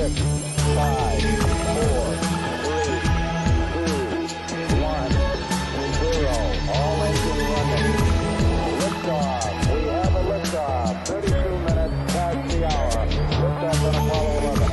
All engine running. Liftoff. We have a liftoff. 32 minutes past the hour. Liftoff on Apollo 11.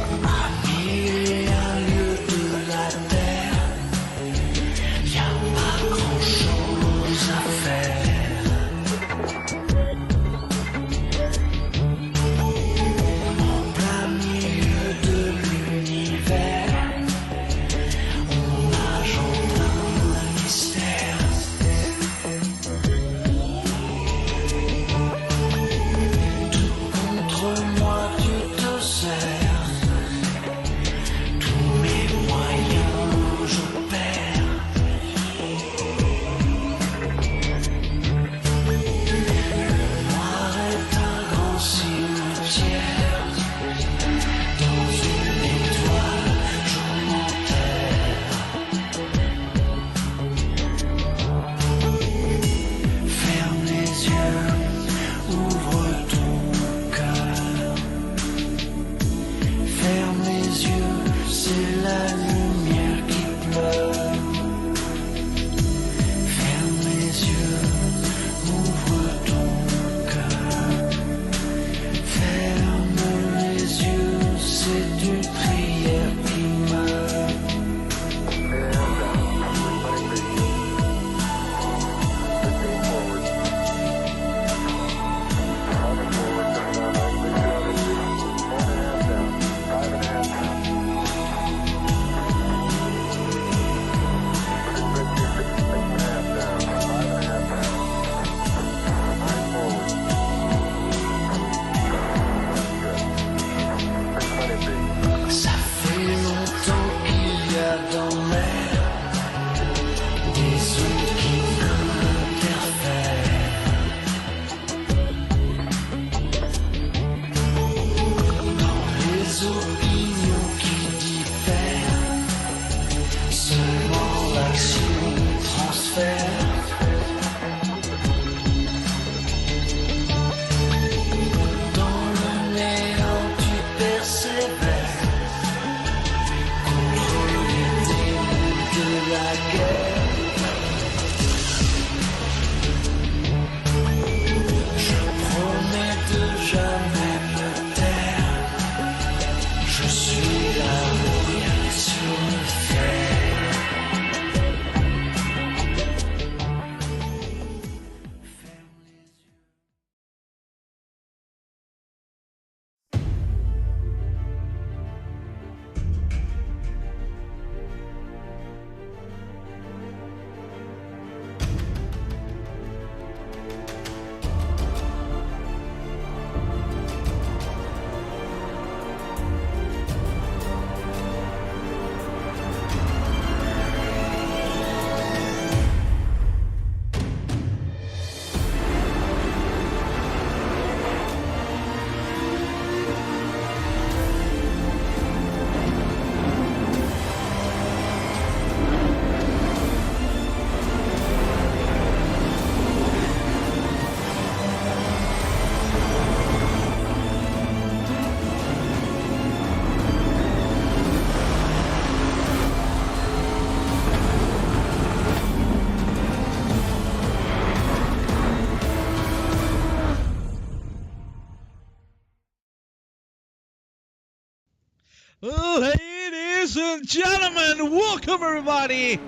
Ladies and gentlemen, welcome everybody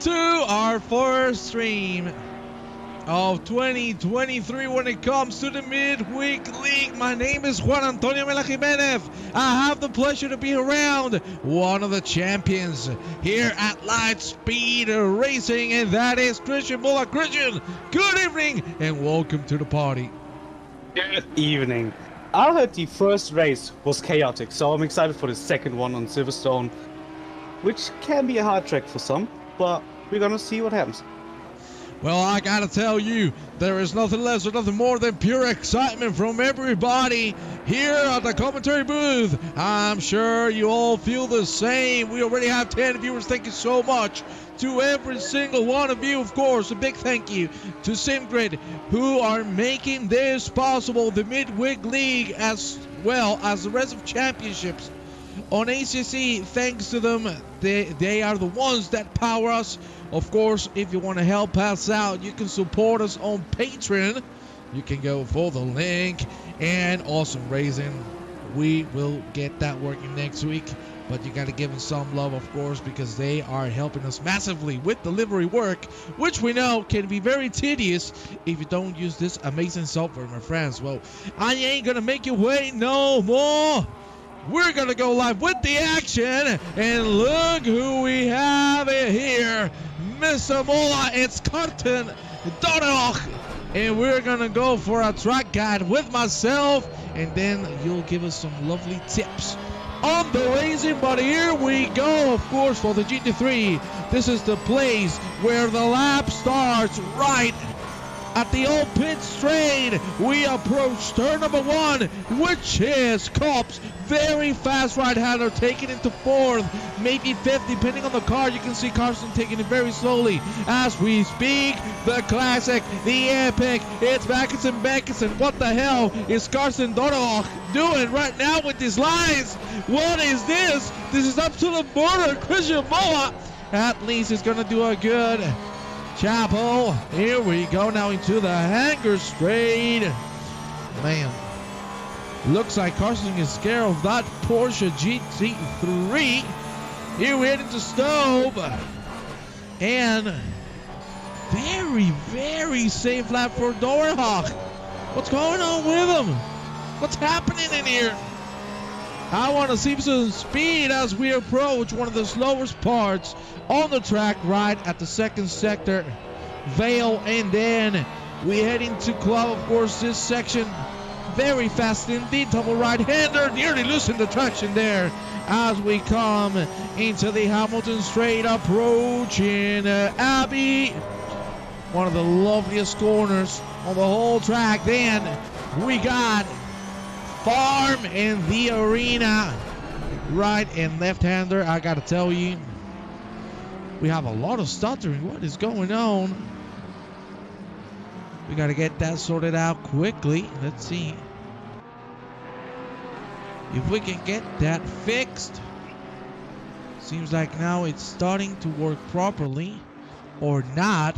to our first stream of 2023 when it comes to the Midweek League. My name is Juan Antonio Mela Jimenez. I have the pleasure to be around one of the champions here at Lightspeed Racing, and that is Christian Bulla. Christian, good evening and welcome to the party. Good evening. I heard the first race was chaotic, so I'm excited for the second one on Silverstone, which can be a hard track for some, but we're gonna see what happens. Well, I gotta tell you, there is nothing less or nothing more than pure excitement from everybody here at the commentary booth. I'm sure you all feel the same. We already have 10 viewers. Thank you so much to every single one of you. Of course, a big thank you to SimGrid, who are making this possible, the Midweek League, as well as the rest of championships on ACC. Thanks to them, they are the ones that power us. Of course, if you want to help us out, you can support us on Patreon. You can go for the link. And Awesome Racing, we will get that working next week. But you got to give them some love, of course, because they are helping us massively with delivery work, which we know can be very tedious if you don't use this amazing software, my friends. Well, I ain't going to make you wait no more. We're going to go live with the action. And look who we have here. Mr. Mola, it's Carton Donald. And we're going to go for a track guide with myself. And then you'll give us some lovely tips on the racing. But here we go, of course, for the GT3. This is the place where the lap starts right at the old pit straight. We approach turn number 1, which is Cops. Very fast right-hander taking into 4th, maybe 5th, depending on the car. You can see Carson taking it very slowly as we speak. The classic, the epic, it's Beckinson. What the hell is Carson Dorog doing right now with these lines? What is this? This is up to the border. Christian Moa at least is going to do a good Chapel. Here we go now into the hangar straight. Man, looks like Carson is scared of that Porsche GT3. Here we head into Stowe. And very, very safe lap for Dorhawk. What's going on with him? What's happening in here? I want to see some speed as we approach one of the slowest parts on the track right at the second sector, Vale, and then we head into Club. Of course, this section very fast indeed. Double right-hander, nearly losing the traction there as we come into the Hamilton straight, approaching Abbey, one of the loveliest corners on the whole track. Then we got Farm in the arena, right and left-hander. I gotta tell you, we have a lot of stuttering. What is going on? We gotta get that sorted out quickly. Let's see if we can get that fixed. Seems like now it's starting to work properly, or not.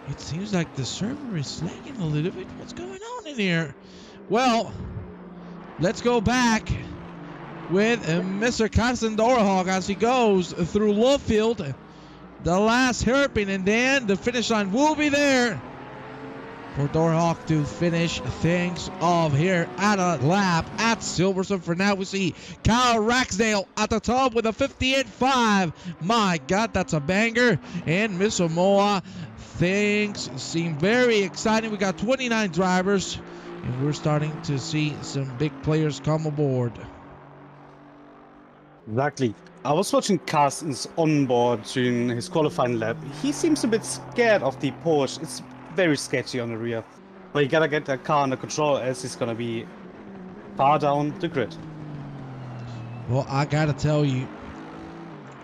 It seems like the server is lagging a little bit. What's going on in here? Well, let's go back with Mr. Carson Dorhawk as he goes through Lowfield, the last hairpin, and then the finish line will be there for Dorhawk to finish things off here at a lap at Silverstone. For now, we see Kyle Ragsdale at the top with a 58.5. My God, that's a banger. And Miss Omoa, things seem very exciting. We got 29 drivers, and we're starting to see some big players come aboard. Exactly. I was watching Carsten's onboard during his qualifying lap. He seems a bit scared of the Porsche. It's very sketchy on the rear. But you gotta get that car under control, as he's gonna be far down the grid. Well, I gotta tell you.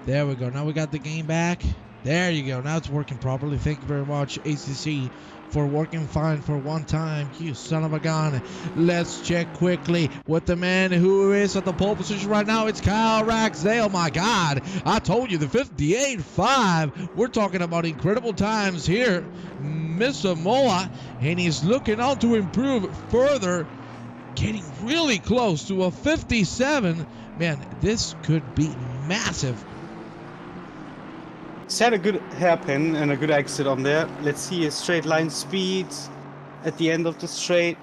There we go. Now we got the game back. There you go. Now it's working properly. Thank you very much, ACC, for working fine for one time. You son of a gun. Let's check quickly with the man who is at the pole position right now. It's Kyle Ragsdale. My God, I told you, the 58.5. We're talking about incredible times here. Mr. Mola, and he's looking on to improve further, getting really close to a 57. Man, this could be massive. He's had a good hairpin and a good exit on there. Let's see his straight line speed at the end of the straight.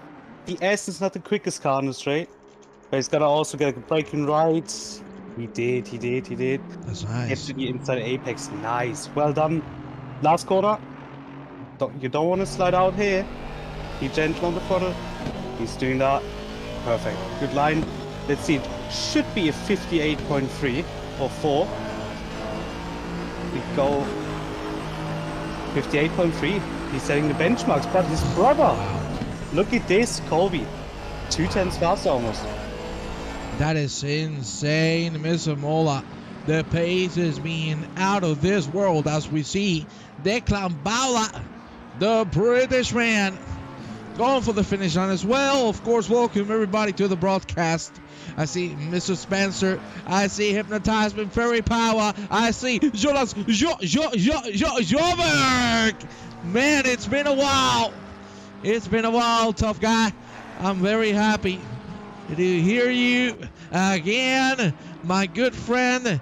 The S is not the quickest car on the straight, but he's gotta also get a braking right. He did. That's nice. Get to the inside apex. Nice. Well done. Last corner. You don't want to slide out here. Be gentle on the throttle. He's doing that. Perfect. Good line. Let's see. It should be a 58.3 or 4. We go 58.3. He's setting the benchmarks, but his brother. Look at this, Colby. 2 tenths faster almost. That is insane, Mr. Mola. The pace is being out of this world as we see Declan Bala, the British man, going for the finish line as well. Of course, welcome everybody to the broadcast. I see Mr. Spencer. I see Hypnotizement Fairy Power. I see Jonas Joverk. Man, it's been a while. It's been a while, tough guy. I'm very happy to hear you again, my good friend.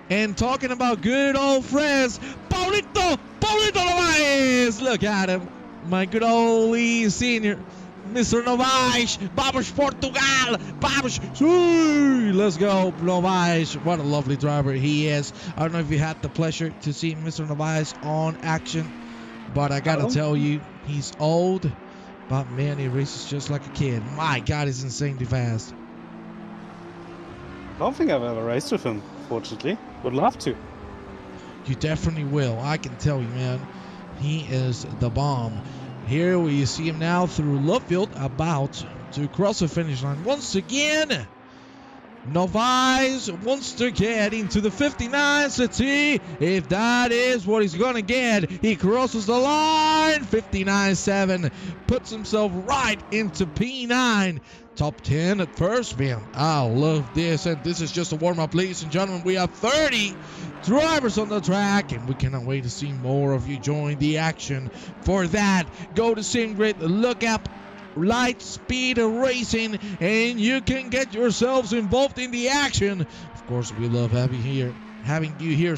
And talking about good old friends, Paulito Novaes. Look at him, my good old Lee Senior, Mr. Novaes. Vamos Portugal, vamos. Let's go, Novaes. What a lovely driver he is. I don't know if you had the pleasure to see Mr. Novaes on action, but I gotta tell you, he's old, but man, he races just like a kid. My God, he's insanely fast. I don't think I've ever raced with him, fortunately. Would love to. You definitely will. I can tell you, man. He is the bomb. Here we see him now through Lovefield, about to cross the finish line once again. Novaes wants to get into the 59 city. If that is what he's going to get, he crosses the line. 59.7 puts himself right into P9. Top 10 at first, man. I love this. And this is just a warm-up, ladies and gentlemen. We have 30 drivers on the track, and we cannot wait to see more of you join the action. For that, go to SimGrid, look up Light Speed Racing, and you can get yourselves involved in the action. Of course, we love having you here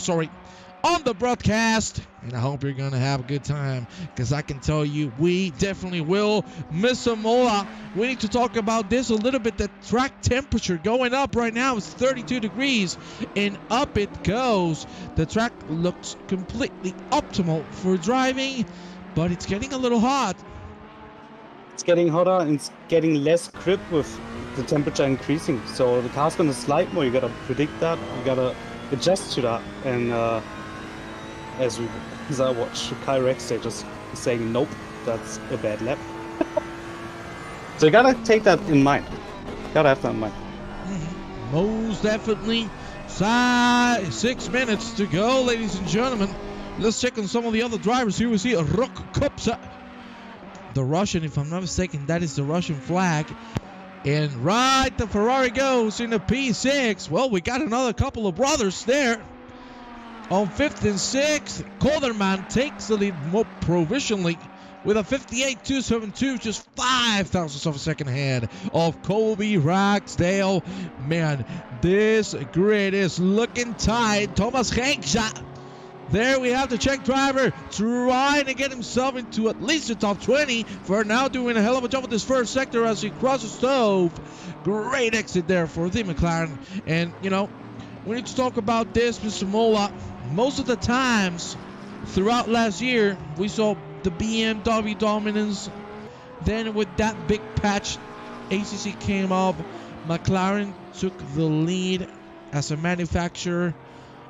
on the broadcast, and I hope you're gonna have a good time, because I can tell you we definitely will. Mr. Mola, we need to talk about this a little bit. The track temperature going up right now is 32 degrees, and up it goes. The track looks completely optimal for driving, but it's getting a little hot. It's getting hotter and it's getting less grip with the temperature increasing. So the car's gonna slide more. You gotta predict that. You gotta adjust to that. And as I watch Kai Rex, they're just saying, nope, that's a bad lap. So you gotta take that in mind. Gotta have that in mind. Most definitely. 6 minutes to go, ladies and gentlemen. Let's check on some of the other drivers. Here we see Rok Kopsa, the Russian, if I'm not mistaken, that is the Russian flag. And right, the Ferrari goes in the P6. Well, we got another couple of brothers there. On 5th and 6th, Calderman takes the lead more provisionally with a 58.272, just 5 thousandths of a second ahead of Colby Ragsdale. Man, this grid is looking tight. Thomas Henkja. There we have the Czech driver trying to get himself into at least the top 20. For now, doing a hell of a job with this first sector as he crosses Stove. Great exit there for the McLaren. And, you know, we need to talk about this, Mr. Mola. Most of the times throughout last year, we saw the BMW dominance. Then with that big patch, ACC came up. McLaren took the lead as a manufacturer.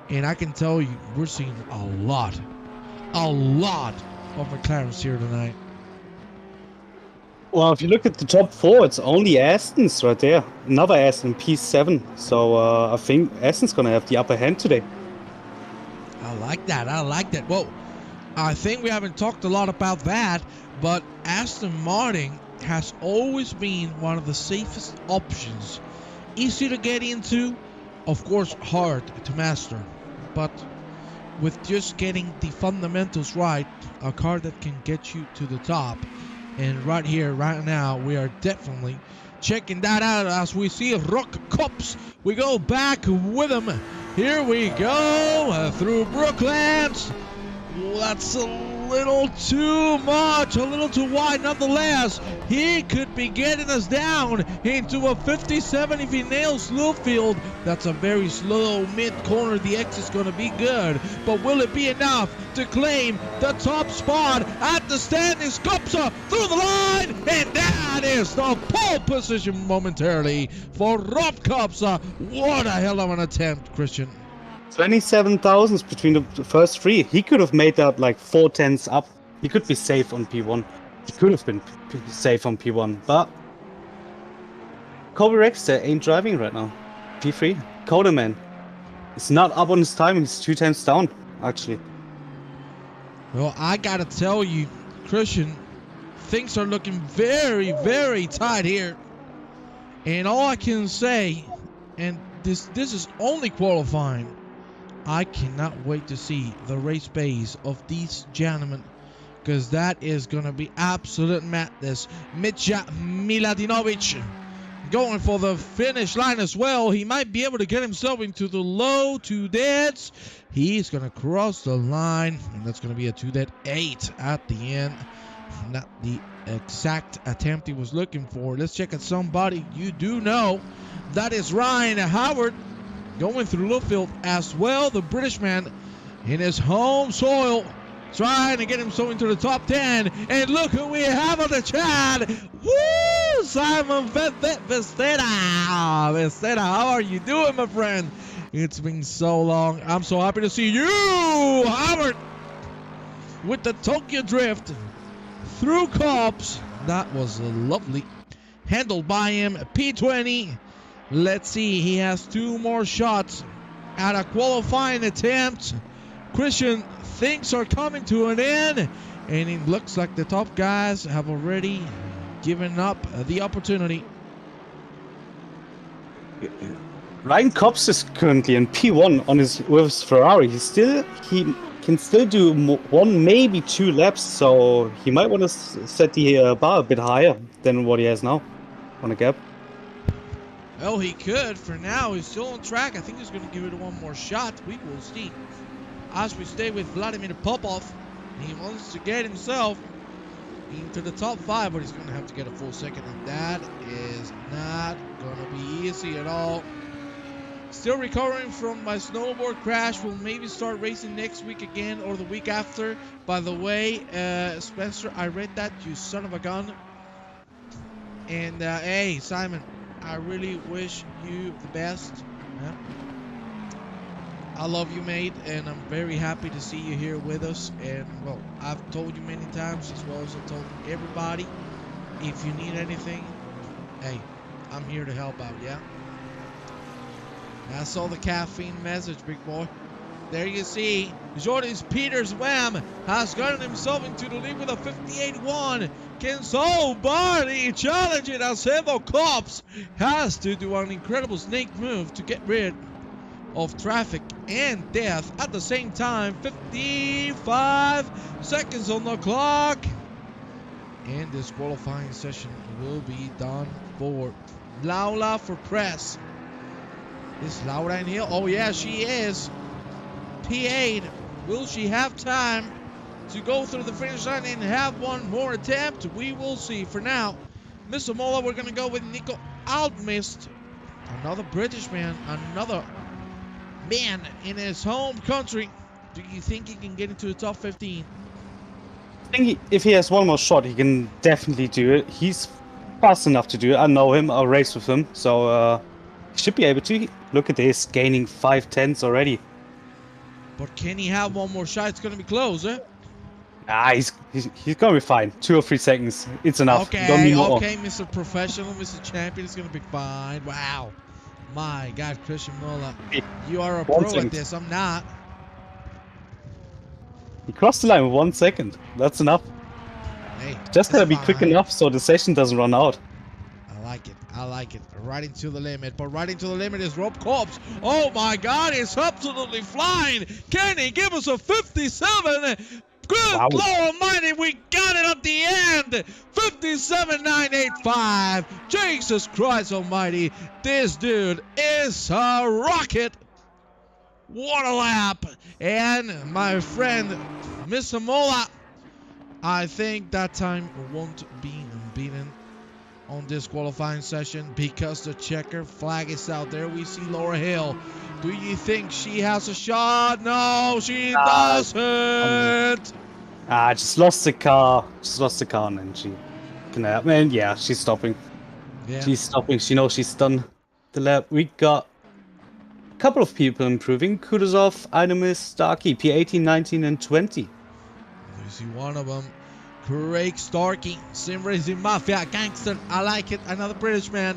And I can tell you, we're seeing a lot of McLarens here tonight. Well, if you look at the top 4, it's only Aston's right there. Another Aston, P7. So I think Aston's going to have the upper hand today. I like that. Well, I think we haven't talked a lot about that, but Aston Martin has always been one of the safest options. Easy to get into, of course, hard to master. But with just getting the fundamentals right, a car that can get you to the top. And right here, right now, we are definitely checking that out as we see Rok Kopsa. We go back with him. Here we go through Brooklands. That's a little too much, a little too wide. Nonetheless, he could be getting us down into a 57 if he nails Bluefield. That's a very slow mid-corner. The X is going to be good, but will it be enough to claim the top spot at the standings? Kopsa through the line, and that is the pole position momentarily for Rok Kopsa. What a hell of an attempt, Christian. 27 thousandths between the first 3. He could have made that like 4 tenths up. He could be safe on P1. He could have been safe on P1, but Colby Rexter ain't driving right now. P3. Coderman is not up on his time. He's 2 tenths down, actually. Well, I gotta tell you, Christian, things are looking very, very tight here. And all I can say, and this is only qualifying, I cannot wait to see the race pace of these gentlemen, because that is going to be absolute madness. Mitja Miladinovic going for the finish line as well. He might be able to get himself into the low two deads. He's going to cross the line, and that's going to be a 2-8 at the end. Not the exact attempt he was looking for. Let's check at somebody you do know. That is Ryan Howard going through Luffield as well. The British man in his home soil, trying to get himself into the top 10. And look who we have on the chat. Woo! Simon Vestera. Vestera, how are you doing, my friend? It's been so long. I'm so happy to see you, Howard, with the Tokyo Drift through Cops. That was lovely. Handled by him, P20. Let's see, he has 2 more shots at a qualifying attempt. Christian, things are coming to an end, and it looks like the top guys have already given up the opportunity. Ryan Cobbs is currently in P1 on with his Ferrari. He can still do 1, maybe 2 laps, so he might want to set the bar a bit higher than what he has now on a gap. Well, he could. For now, he's still on track. I think he's going to give it 1 more shot. We will see. As we stay with Vladimir Popov, he wants to get himself into the top 5, but he's going to have to get a full second, and that is not going to be easy at all. Still recovering from my snowboard crash. We'll maybe start racing next week again or the week after. By the way, Spencer, I read that, you son of a gun. And hey, Simon, I really wish you the best. Yeah. I love you, mate, and I'm very happy to see you here with us. And, well, I've told you many times, as well as I've told everybody, if you need anything, hey, I'm here to help out, yeah? That's all the caffeine message, big boy. There you see, Jordan Peters Wham has gotten himself into the lead with a 58-1. Can somebody challenge it, as Evo Cops has to do an incredible snake move to get rid of traffic and death at the same time. 55 seconds on the clock, and this qualifying session will be done for. Laura for press. Is Laura in here? Oh yeah, she is. P8. Will she have time to go through the finish line and have 1 more attempt? We will see. For now, Mr. Mola, we're going to go with Nico Altmist. Another British man. Another man in his home country. Do you think he can get into the top 15? I think if he has 1 more shot, he can definitely do it. He's fast enough to do it. I know him. I'll race with him. So, he should be able to. Look at this, gaining 5/10 already. But can he have 1 more shot? It's going to be close, eh? Ah, he's going to be fine. 2 or 3 seconds. It's enough. Okay, Don't need more. okay, Mr. Professional, Mr. Champion is going to be fine. Wow. My God, Christian Mola. You are a pro at this. I'm not. He crossed the line with 1 second. That's enough. Hey, Just gotta be quick enough so the session doesn't run out. I like it. I like it. Riding to the limit. But riding to the limit is Rob Corps. Oh my God, he's absolutely flying. Can he give us a 57? Good Wow. Lord Almighty, we got it at the end. 57.985. Jesus Christ Almighty, this dude is a rocket. What a lap. And my friend, Mr. Mola, I think that time won't be beaten on this qualifying session because the checker flag is out there. We see Laura Hill. Do you think she has a shot? No, she doesn't. Just lost the car. Just lost the car, and then she can. And yeah, she's stopping. Yeah. She's stopping. She knows she's done the lap. We got a couple of people improving. Kudasov, Animus, Starkey, P18, 19, and 20. You see one of them. Craig Starkey, Sim Racing Mafia Gangster. I like it. Another British man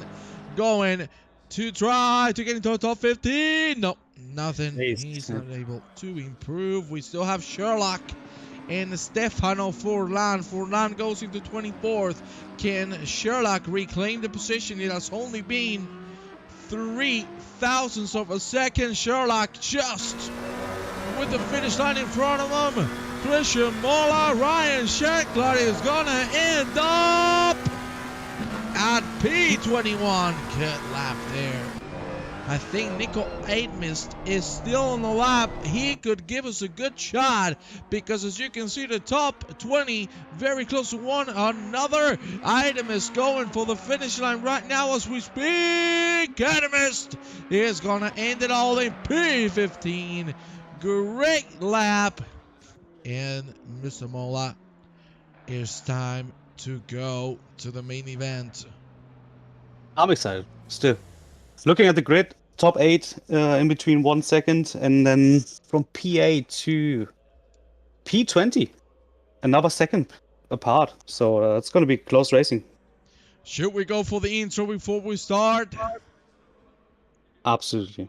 going to try to get into the top 15. No, nothing. He's not able to improve. We still have Sherlock and Stefano Furlan. Furlan goes into 24th. Can Sherlock reclaim the position? It has only been 3 thousandths of a second. Sherlock just with the finish line in front of him. Christian Mola, Ryan Sheckler is gonna end up at P21. Good lap there. I think Nico Eidmist is still on the lap. He could give us a good shot because, as you can see, the top 20 very close to one another. Eidmist going for the finish line right now as we speak. Eidmist is going to end it all in P15. Great lap. And Mr. Mola, it's time to go to the main event. I'm excited still. Looking at the grid, top 8 in between 1 second, and then from P8 to P20, another second apart. So it's going to be close racing. Should we go for the intro before we start? Absolutely.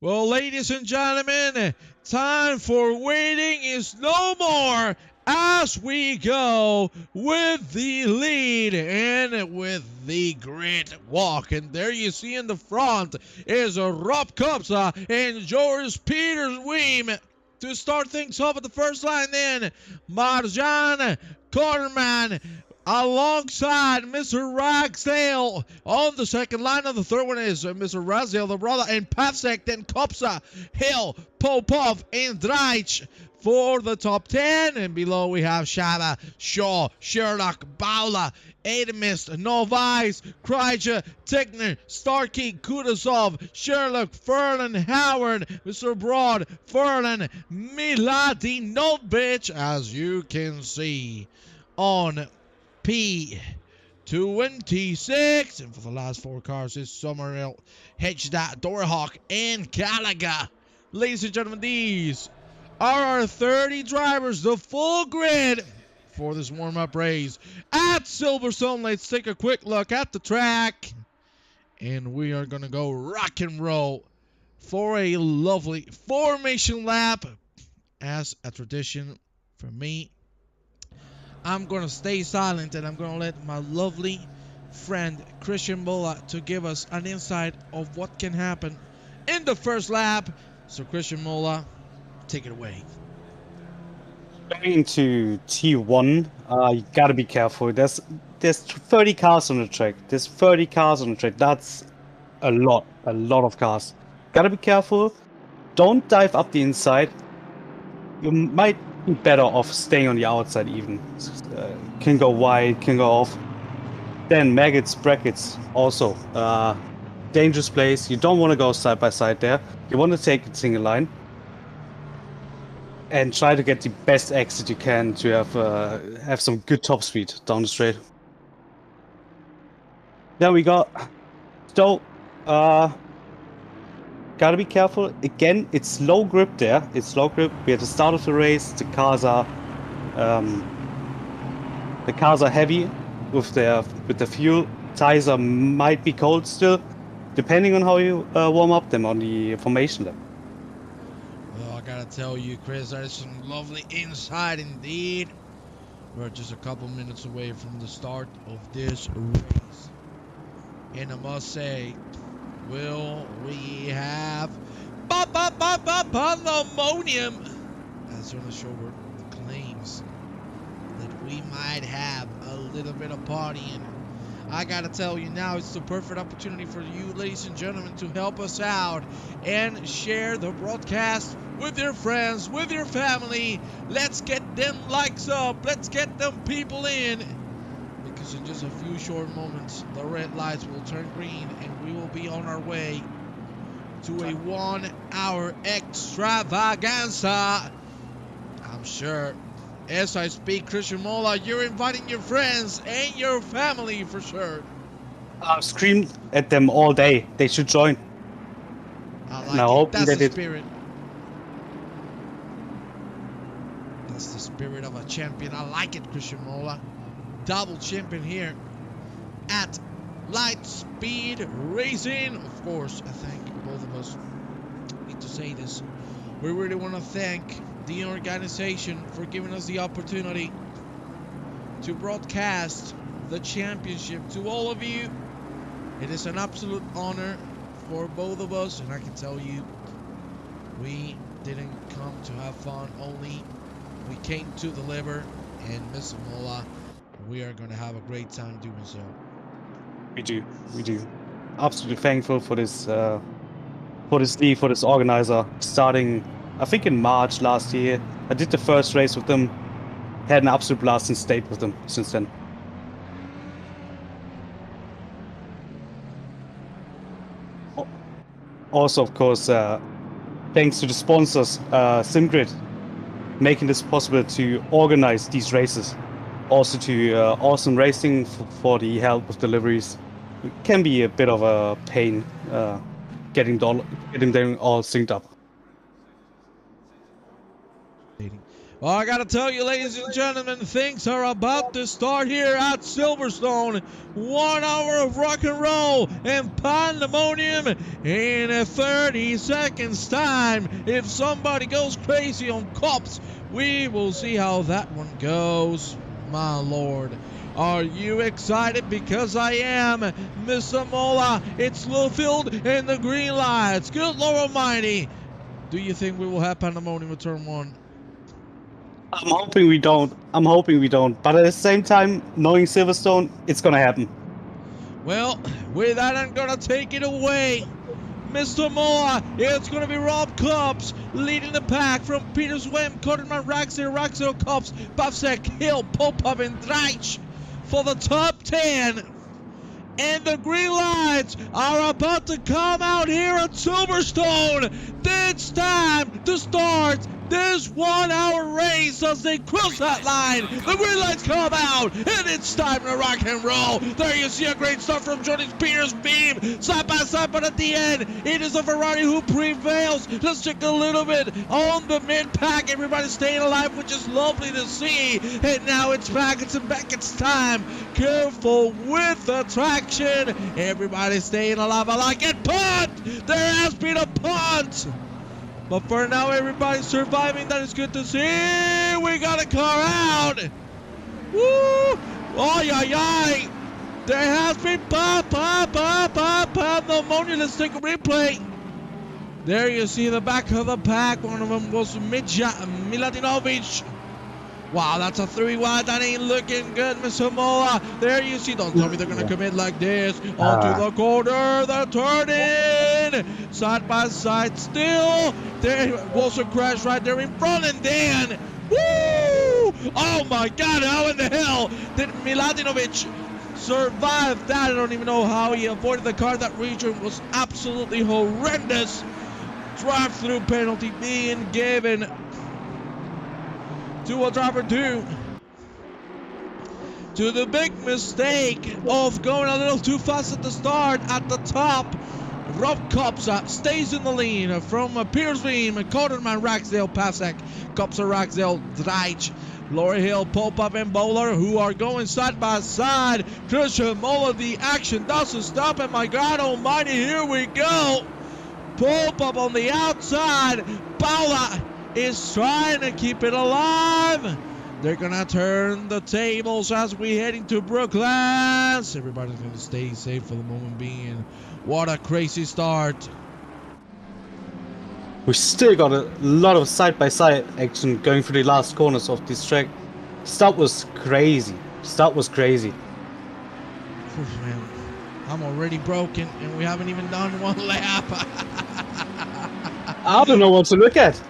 Well, ladies and gentlemen, time for waiting is no more as we go with the lead and with the grid walk. And there you see in the front is Rob Kopsa and George Peters Weem to start things off at the first line. Then Marjan Korman alongside Mr. Ragsdale on the second line. On the third one is Mr. Ragsdale, the brother, and Pavsek, then Kopsa, Hill, Popov, and Draich for the top 10. And below we have Shaba, Shaw, Sherlock, Baula, Eidmist, Novice, Kryja, Tickner, Starkey, Kudasov, Sherlock, Furlan, Howard, Mr. Broad, Furlan, Miladinovic, as you can see on P26. And for the last 4 cars is Summerhill, Hedgedat, Dorhawk, and Gallagher. Ladies and gentlemen, these are our 30 drivers, the full grid for this warm-up race at Silverstone. Let's take a quick look at the track, and we are going to go rock and roll for a lovely formation lap. As a tradition for me, I'm going to stay silent, and I'm going to let my lovely friend Christian Mola to give us an insight of what can happen in the first lap. So Christian Mola, take it away. Going into T1, you gotta be careful. There's 30 cars on the track. That's a lot of cars. Gotta be careful. Don't dive up the inside. You might be better off staying on the outside even. Can go wide, can go off. Then maggots, brackets, also dangerous place. You don't want to go side by side there. You want to take a single line and try to get the best exit you can to have some good top speed down the straight. Then we got Stowe. Gotta be careful. Again, it's low grip there. It's low grip. We're at the start of the race. The cars are heavy with the fuel. Tires might be cold still, depending on how you warm up them on the formation lap. Well, I gotta tell you, Chris, there's some lovely insight indeed. We're just a couple minutes away from the start of this race, and I must say, will we have pandemonium as Jonas Schobert claims that we might have a little bit of partying. I gotta tell you now, it's the perfect opportunity for you, ladies and gentlemen, to help us out and share the broadcast with your friends, with your family. Let's get them likes up. Let's get them people in. Because in just a few short moments, the red lights will turn green and we will be on our way to a 1 hour extravaganza. I'm sure as I speak, Christian Mola, you're inviting your friends and your family for sure. I've screamed at them all day. They should join. I like Now, it. That's the spirit. That's the spirit of a champion. I like it, Christian Mola. Double champion here at Lightspeed Racing. Of course, I think both of us need to say this. We really want to thank the organization for giving us the opportunity to broadcast the championship to all of you. It is an absolute honor for both of us, and I can tell you, we didn't come to have fun only. We came to deliver, and Mr. Mola, we are going to have a great time doing so. We do. Absolutely thankful for this league, for this organizer, starting I think in March last year. I did the first race with them, had an absolute blast and stayed with them since then. Also, of course, thanks to the sponsors, SimGrid, making this possible to organize these races. Also to Awesome Racing for the help with deliveries. It can be a bit of a pain getting them all synced up. Well, I gotta tell you, ladies and gentlemen, things are about to start here at Silverstone. 1 hour of rock and roll and pandemonium in 30 seconds time. If somebody goes crazy on cops, we will see how that one goes. My lord, are you excited? Because I am, Mr. Mola. It's Littlefield and the green lights. Good Lord Almighty. Do you think we will have pandemonium with turn 1? I'm hoping we don't. But at the same time, knowing Silverstone, it's gonna happen. Well, with that, I'm gonna take it away. Mr. Mola, it's gonna be Rob Kops leading the pack from Peter Swem, Cotterman, Raxel, Kops, Bavsek, Hill, Popov, and Dreich for the top 10. And the green lights are about to come out here at Silverstone. It's time to start this 1 hour race as they cross that line. The green lights come out, and it's time to rock and roll. There you see a great start from Johnny Peters' beam, side by side, but at the end, it is a Ferrari who prevails. Let's check a little bit on the mid-pack. Everybody's staying alive, which is lovely to see. And now it's Baggett's and Beckett's time. Careful with the traction. Everybody's staying alive. I like it. Punt! There has been a punt. But for now, everybody's surviving. That is good to see. We got a car out. Woo! Oh, yeah. There has been pandemonium. Let's take a replay. There you see the back of the pack. One of them was Miladinovic. Wow, that's a 3 wide. That ain't looking good, Mr. Mola. There you see. Don't tell me they're going to commit like this. Onto the corner. They're turning. Side by side still. There was a crash right there in front. And then, woo! Oh, my God. How in the hell did Miladinovic survive that? I don't even know how he avoided the car. That region was absolutely horrendous. Drive-through penalty being given to a driver due to the big mistake of going a little too fast at the start at the top. Rob Kopsa stays in the lead from Piers Beam, Cotterman, Raxdale, Pasek, Kopsa, Raxdale, Dreich, Laura Hill, Popov, and Bowler, who are going side by side. Christian Mola, the action doesn't stop, and my God almighty, here we go. Popov on the outside. Bowler is trying to keep it alive. They're gonna turn the tables as we head into Brooklands. Everybody's gonna stay safe for the moment being. What a crazy start. We still got a lot of side-by-side action going through the last corners of this track. Start was crazy. Oof, man, I'm already broken, and we haven't even done one lap. I don't know what to look at.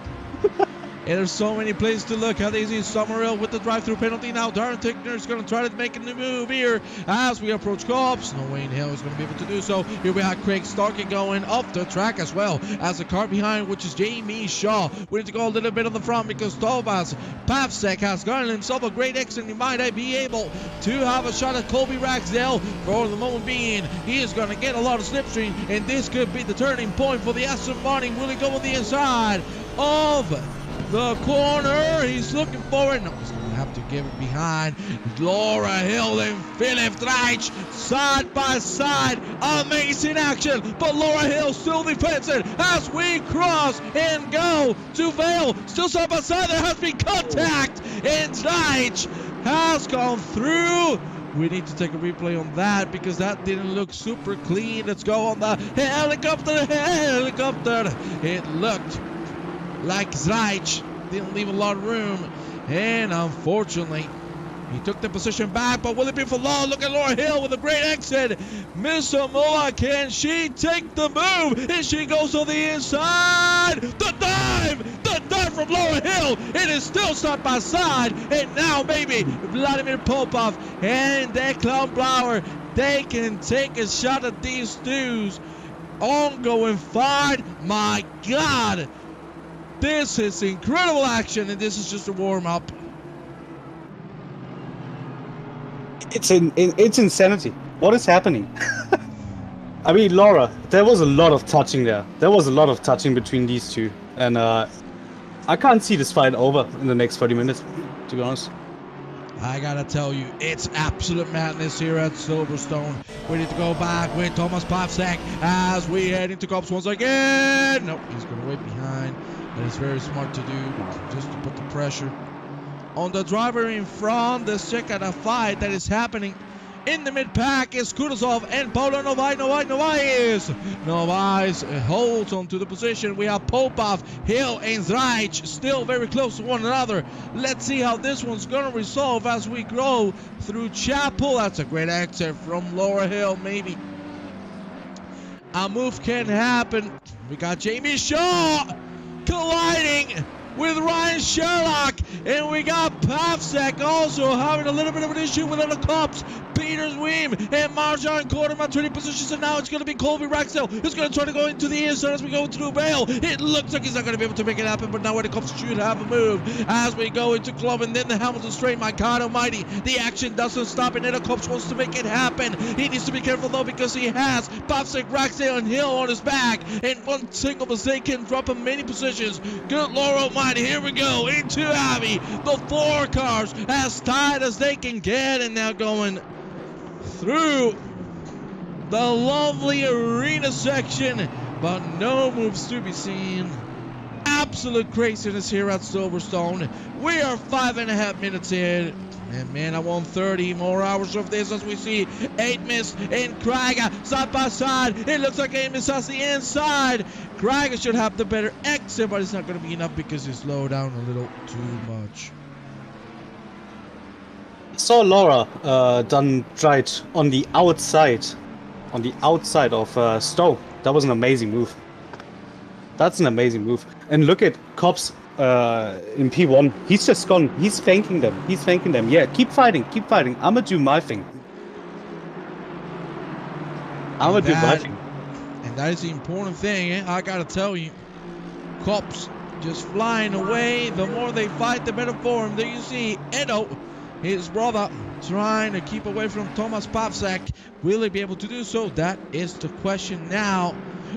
And there's so many places to look. How they see Summerhill with the drive-through penalty now. Darren Tickner is going to try to make a move here as we approach Cops. No Wayne Hill is going to be able to do so. Here we have Craig Starkey going up the track as well as the car behind, which is Jamie Shaw. We need to go a little bit on the front because Thomas Pavsek has gotten himself a great exit. He might be able to have a shot at Colby Ragsdale for the moment being. He is going to get a lot of slipstream, and this could be the turning point for the Aston Martin. Will he go on the inside of the corner? He's looking forward. No, he's going to have to give it behind. Laura Hill and Philip Dreich side by side. Amazing action, but Laura Hill still defends it as we cross and go to Vale. Still side by side. There has been contact, and Dreich has gone through. We need to take a replay on that because that didn't look super clean. Let's go on the helicopter. It looked like Dreich didn't leave a lot of room, and unfortunately he took the position back. But will it be for long? Look at Laura Hill with a great exit. Miss Amoa, can she take the move? And she goes on the inside. The dive from Laura Hill. It is still side by side, and now maybe Vladimir Popov and Declan Blauer, they can take a shot at these dudes on going forward. My God, this is incredible action, and this is just a warm-up. It's insanity. What is happening? I mean, Laura, there was a lot of touching there. There was a lot of touching between these two, and I can't see this fight over in the next 30 minutes, to be honest. I gotta tell you, it's absolute madness here at Silverstone. We need to go back with Thomas Pavsek as we head into Cops once again. Nope, he's gonna wait behind. That is very smart to do, just to put the pressure on the driver in front. Let's check out a fight that is happening in the mid-pack. Is Kutuzov and Paulo Novaes holds on to the position. We have Popov, Hill, and Dreich still very close to one another. Let's see how this one's going to resolve as we go through Chapel. That's a great exit from Laura Hill. Maybe a move can happen. We got Jamie Shaw colliding with Ryan Sherlock, and we got Pavsek also having a little bit of an issue with the cops. Peters Weem and Marjan Quarterman trading positions, and now it's going to be Colby Raxdale who's going to try to go into the inside as we go through Vale. It looks like he's not going to be able to make it happen, but now when the cops should have a move as we go into Club and then the Hamilton straight. My God almighty, the action doesn't stop, and then the cops wants to make it happen. He needs to be careful though because he has Pavsek, Raxdale, and Hill on his back, and one single mistake can drop him many positions. Good Lord almighty, here we go into Abbey. The four cars as tight as they can get, and now going through the lovely arena section, but no moves to be seen. Absolute craziness here at Silverstone. We are 5.5 minutes in, and man, I want 30 more hours of this as we see Amos and Krager side by side. It looks like Amos has the inside. Krager should have the better exit, but it's not going to be enough because he slowed down a little too much. Saw Laura done right on the outside of Stowe. That was an amazing move. That's an amazing move. And look at Cops in P1. He's just gone. He's thanking them. Yeah, keep fighting. I'ma do my thing. And that is the important thing, eh? I gotta tell you. Cops just flying away. The more they fight, the better for him. There you see Edo, his brother, trying to keep away from Thomas Pavsek. Will he be able to do so? That is the question now.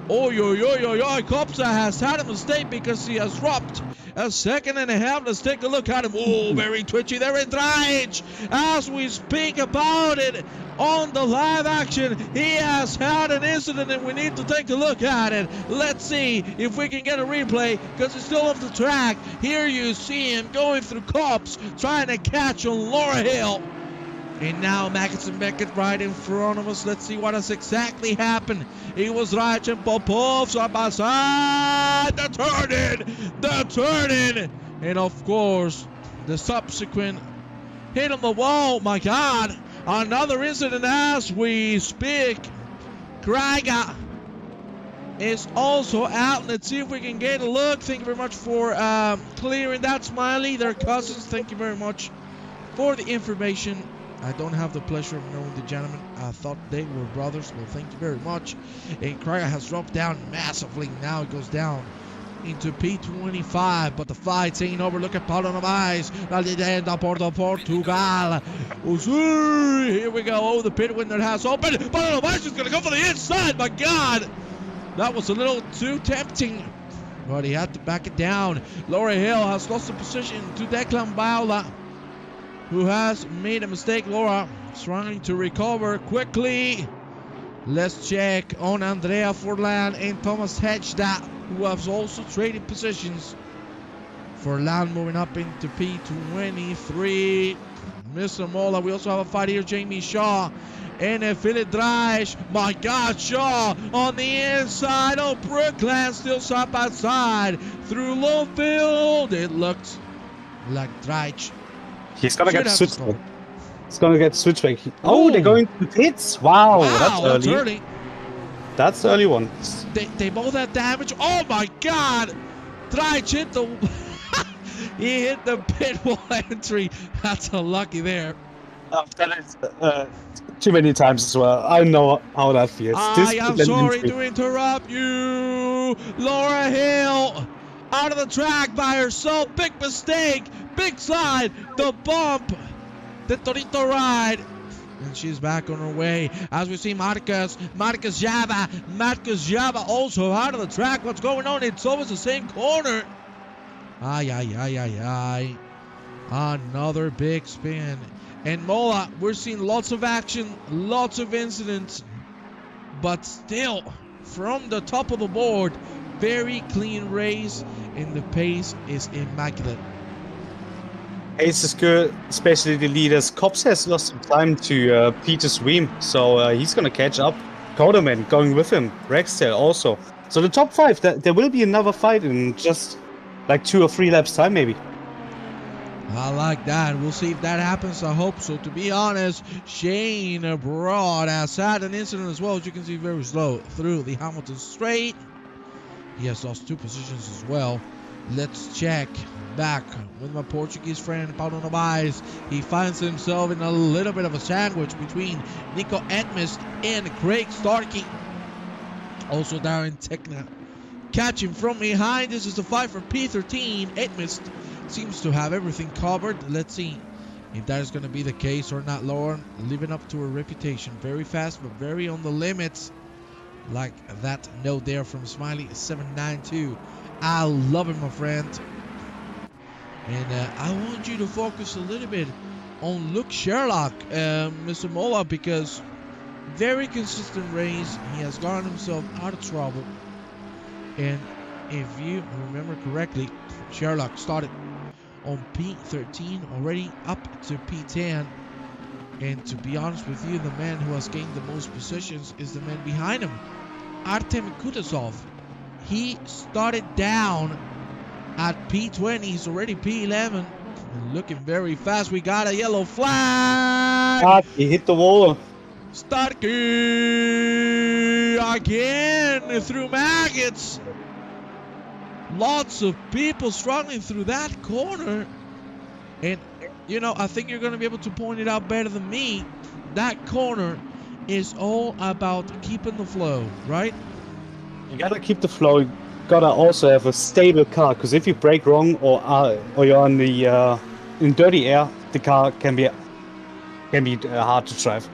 Kopsa has had a mistake because he has dropped a second and a half. Let's take a look at him. Oh, very twitchy there in Dreich. As we speak about it on the live action, he has had an incident and we need to take a look at it. Let's see if we can get a replay because he's still off the track. Here you see him going through Cops, trying to catch on Laura Hill. And now Magnussen Beckett right in front of us. Let's see what has exactly happened. It was Raj and Popov side by side. The turning. And of course, the subsequent hit on the wall. My God. Another incident as we speak. Craig is also out. Let's see if we can get a look. Thank you very much for clearing that, Smiley. They're cousins. Thank you very much for the information. I don't have the pleasure of knowing the gentleman. I thought they were brothers. Well, thank you very much. And Craig has dropped down massively. Now it goes down into P25, but the fight's ain't over. Look at Paulo Novaes. Portugal. Here we go. Oh, the pit window has opened. Paulo Novaes is going to go for the inside. My God. That was a little too tempting, but he had to back it down. Laura Hill has lost the position to Declan Baula, who has made a mistake. Laura trying to recover quickly. Let's check on Andrea Forlan and Thomas Hedgda, who have also traded positions. Forlan moving up into P23. Mr. Mola, we also have a fight here. Jamie Shaw and Philip Dreich. My God, Shaw on the inside. Oh, Brookland still side by side through Lowfield. It looked like Dreich. He's gonna get switchback. He's gonna get switchback. Oh, they're going to pits. Wow, that's early. That's the early one. They both had damage. Oh my God! Dreich hit the. He hit the pit wall entry. That's unlucky there. That is too many times as well. I know how that feels. I am sorry to interrupt you. Laura Hill out of the track by herself. Big mistake. Big slide. The bump. The Torito ride. And she's back on her way. As we see Marcus Java also out of the track. What's going on? It's always the same corner. Ay. Another big spin. And Mola, we're seeing lots of action, lots of incidents, but still, from the top of the board, very clean race, and the pace is immaculate. Pace is good, especially the leaders. Cops has lost some time to Peter Sweem, so he's going to catch up. Coderman going with him, Rexdale also. So the top 5, there will be another fight in just like 2 or 3 laps time maybe. I like that. We'll see if that happens. I hope so. To be honest, Shane Broad has had an incident as well. As you can see, very slow through the Hamilton straight. He has lost 2 positions as well. Let's check back with my Portuguese friend, Paulo Novaes. He finds himself in a little bit of a sandwich between Nico Edmist and Craig Starkey. Also Darren Tekna catching from behind. This is the fight for P13. Edmist seems to have everything covered. Let's see if that is going to be the case or not. Lauren living up to her reputation. Very fast, but very on the limits. Like that note there from Smiley 792. I love it, my friend. And I want you to focus a little bit on Luke Sherlock, Mr. Mola, because very consistent race. He has gotten himself out of trouble. And if you remember correctly, Sherlock started on P13, already up to P10. And to be honest with you, the man who has gained the most positions is the man behind him, Artem Kutuzov. He started down at P20. He's already P11 and looking very fast. We got a yellow flag. He hit the wall. Starkey again through maggots. Lots of people struggling through that corner. And, you know, I think you're going to be able to point it out better than me. That corner is all about keeping the flow, right? You got to keep the flow. You got to also have a stable car, because if you brake wrong or you're on the in dirty air, the car can be hard to drive.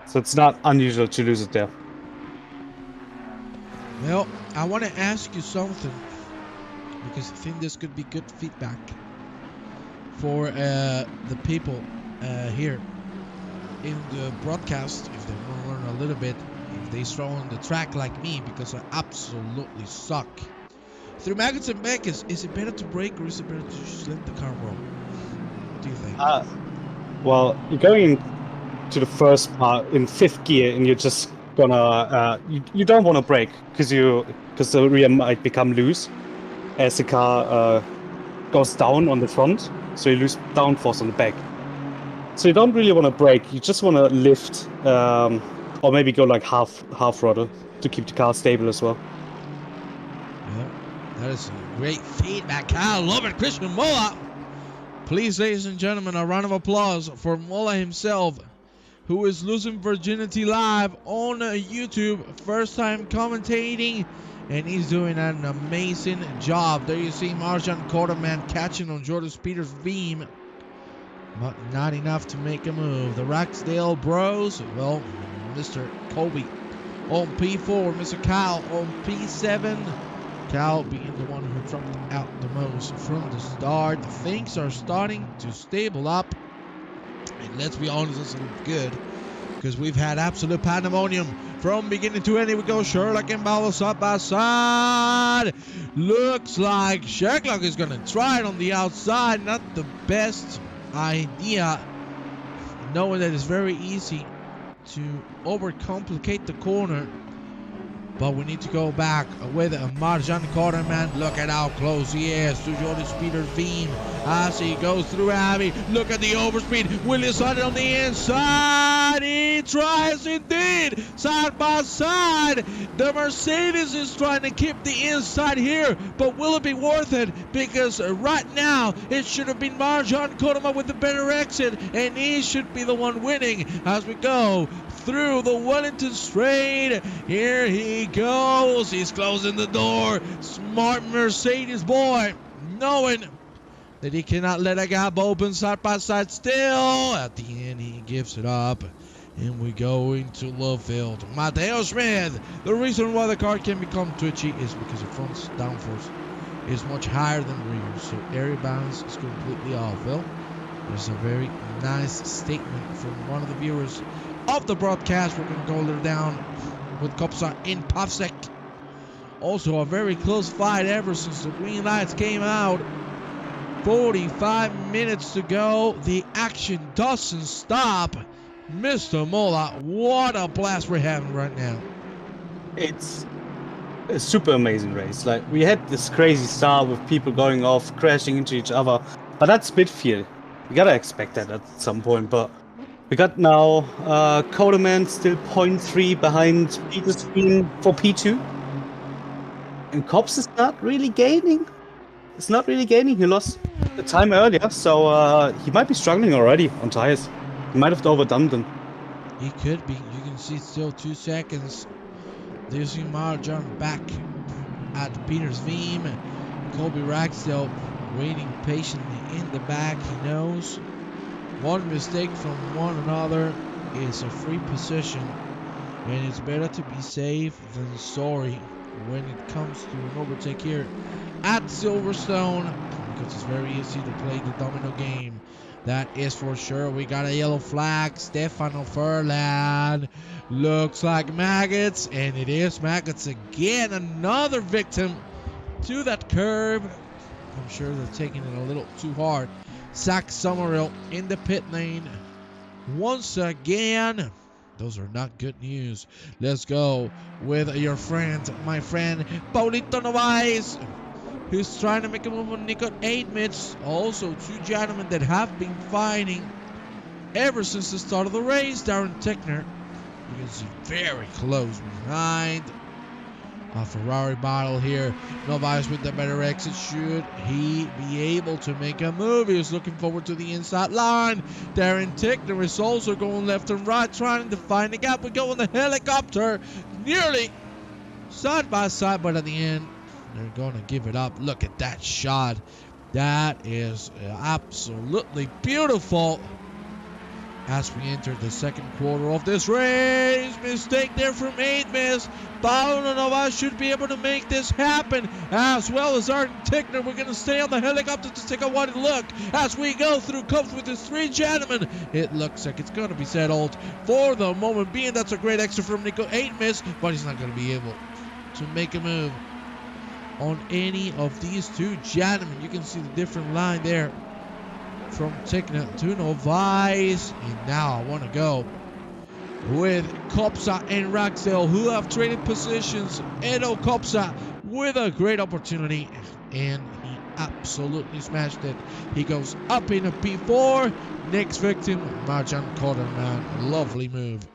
So it's not unusual to lose it there. Well, I want to ask you something, because I think this could be good feedback for the people here in the broadcast, if they want to learn a little bit, if they struggle on the track like me, because I absolutely suck. Through maggots and Beckers, is it better to brake or is it better to just let the car roll? What do you think? Well, you're going to the first part in 5th gear, and you're just gonna you don't want to brake because the rear might become loose as the car goes down on the front, so you lose downforce on the back. So you don't really want to brake. You just want to lift, or maybe go like half throttle to keep the car stable as well. Yeah, that is some great feedback, Kyle. Love it, Christian Mola. Please, ladies and gentlemen, a round of applause for Mola himself, who is losing virginity live on YouTube. First time commentating, and he's doing an amazing job. There you see Marjan Quarterman catching on Jordan Speeder's beam, but not enough to make a move. The Ragsdale Bros, well, Mr. Kobe on P4, Mr. Kyle on P7. Cal being the one who dropped out the most from the start. Things are starting to stable up. And let's be honest, it's good, because we've had absolute pandemonium from beginning to end. Here we go, Sherlock and Bauer side by side. Looks like Sherlock is going to try it on the outside. Not the best idea, knowing that it's very easy to overcomplicate the corner. But we need to go back with Marjan Quarterman. Look at how close he is to Jordan Speeder's beam as he goes through Abbey. Look at the overspeed. Will he start it on the inside? He tries indeed. Side by side. The Mercedes is trying to keep the inside here. But will it be worth it? Because right now it should have been Marjan Quarterman with the better exit. And he should be the one winning as we go through the Wellington Straight. Here he goes. He's closing the door. Smart Mercedes boy, knowing that he cannot let a gap open side by side still. At the end, he gives it up. And we go into Lovefield. Matteo Smith. The reason why the car can become twitchy is because the front downforce is much higher than the rear. So area balance is completely off. Well, there's a very nice statement from one of the viewers of the broadcast. We're going to go a little down with Kopsa in Povsek. Also a very close fight ever since the green lights came out. 45 minutes to go. The action doesn't stop. Mr. Mola, what a blast we're having right now. It's a super amazing race. Like, we had this crazy start with people going off, crashing into each other, but that's Midfield. You gotta expect that at some point. But we got now Codeman still 0.3 behind Peter's team for P2. And Cops is not really gaining. It's not really gaining. He lost the time earlier, so he might be struggling already on tires. He might have overdone them. He could be. You can see still 2 seconds. There's Marjan back at Peter's beam. Colby Ragsdale waiting patiently in the back. He knows one mistake from one another is a free position, and it's better to be safe than sorry when it comes to an overtake here at Silverstone, because it's very easy to play the domino game. That is for sure. We got a yellow flag. Stefano Furlan. Looks like Maggots, and it is Maggots again. Another victim to that curb. I'm sure they're taking it a little too hard. Zach Summerhill in the pit lane once again. Those are not good news. Let's go with your friend, my friend, Paulito Novaes, who's trying to make a move on Nico 8 minutes. Also, 2 gentlemen that have been fighting ever since the start of the race. Darren Tickner, you can see very close behind. A Ferrari battle here. Novaes with the better exit. Should he be able to make a move? He is looking forward to the inside line. Darren Tickner is also going left and right, trying to find a gap. We go on the helicopter. Nearly side by side, but at the end, they're going to give it up. Look at that shot. That is absolutely beautiful. As we enter the second quarter of this race, mistake there from 8 miss. Paulo Novaes should be able to make this happen, as well as Arden Tickner. We're going to stay on the helicopter to take a wide look as we go through cups with these 3 gentlemen. It looks like it's going to be settled for the moment being. That's a great extra from Nico 8 miss, but he's not going to be able to make a move on any of these 2 gentlemen. You can see the different line there from Tigna to Novice. And now I want to go with Kopsa and Raxel, who have traded positions. Edo Kopsa with a great opportunity, and he absolutely smashed it. He goes up in a P4. Next victim, Marjan Koderman. Lovely move.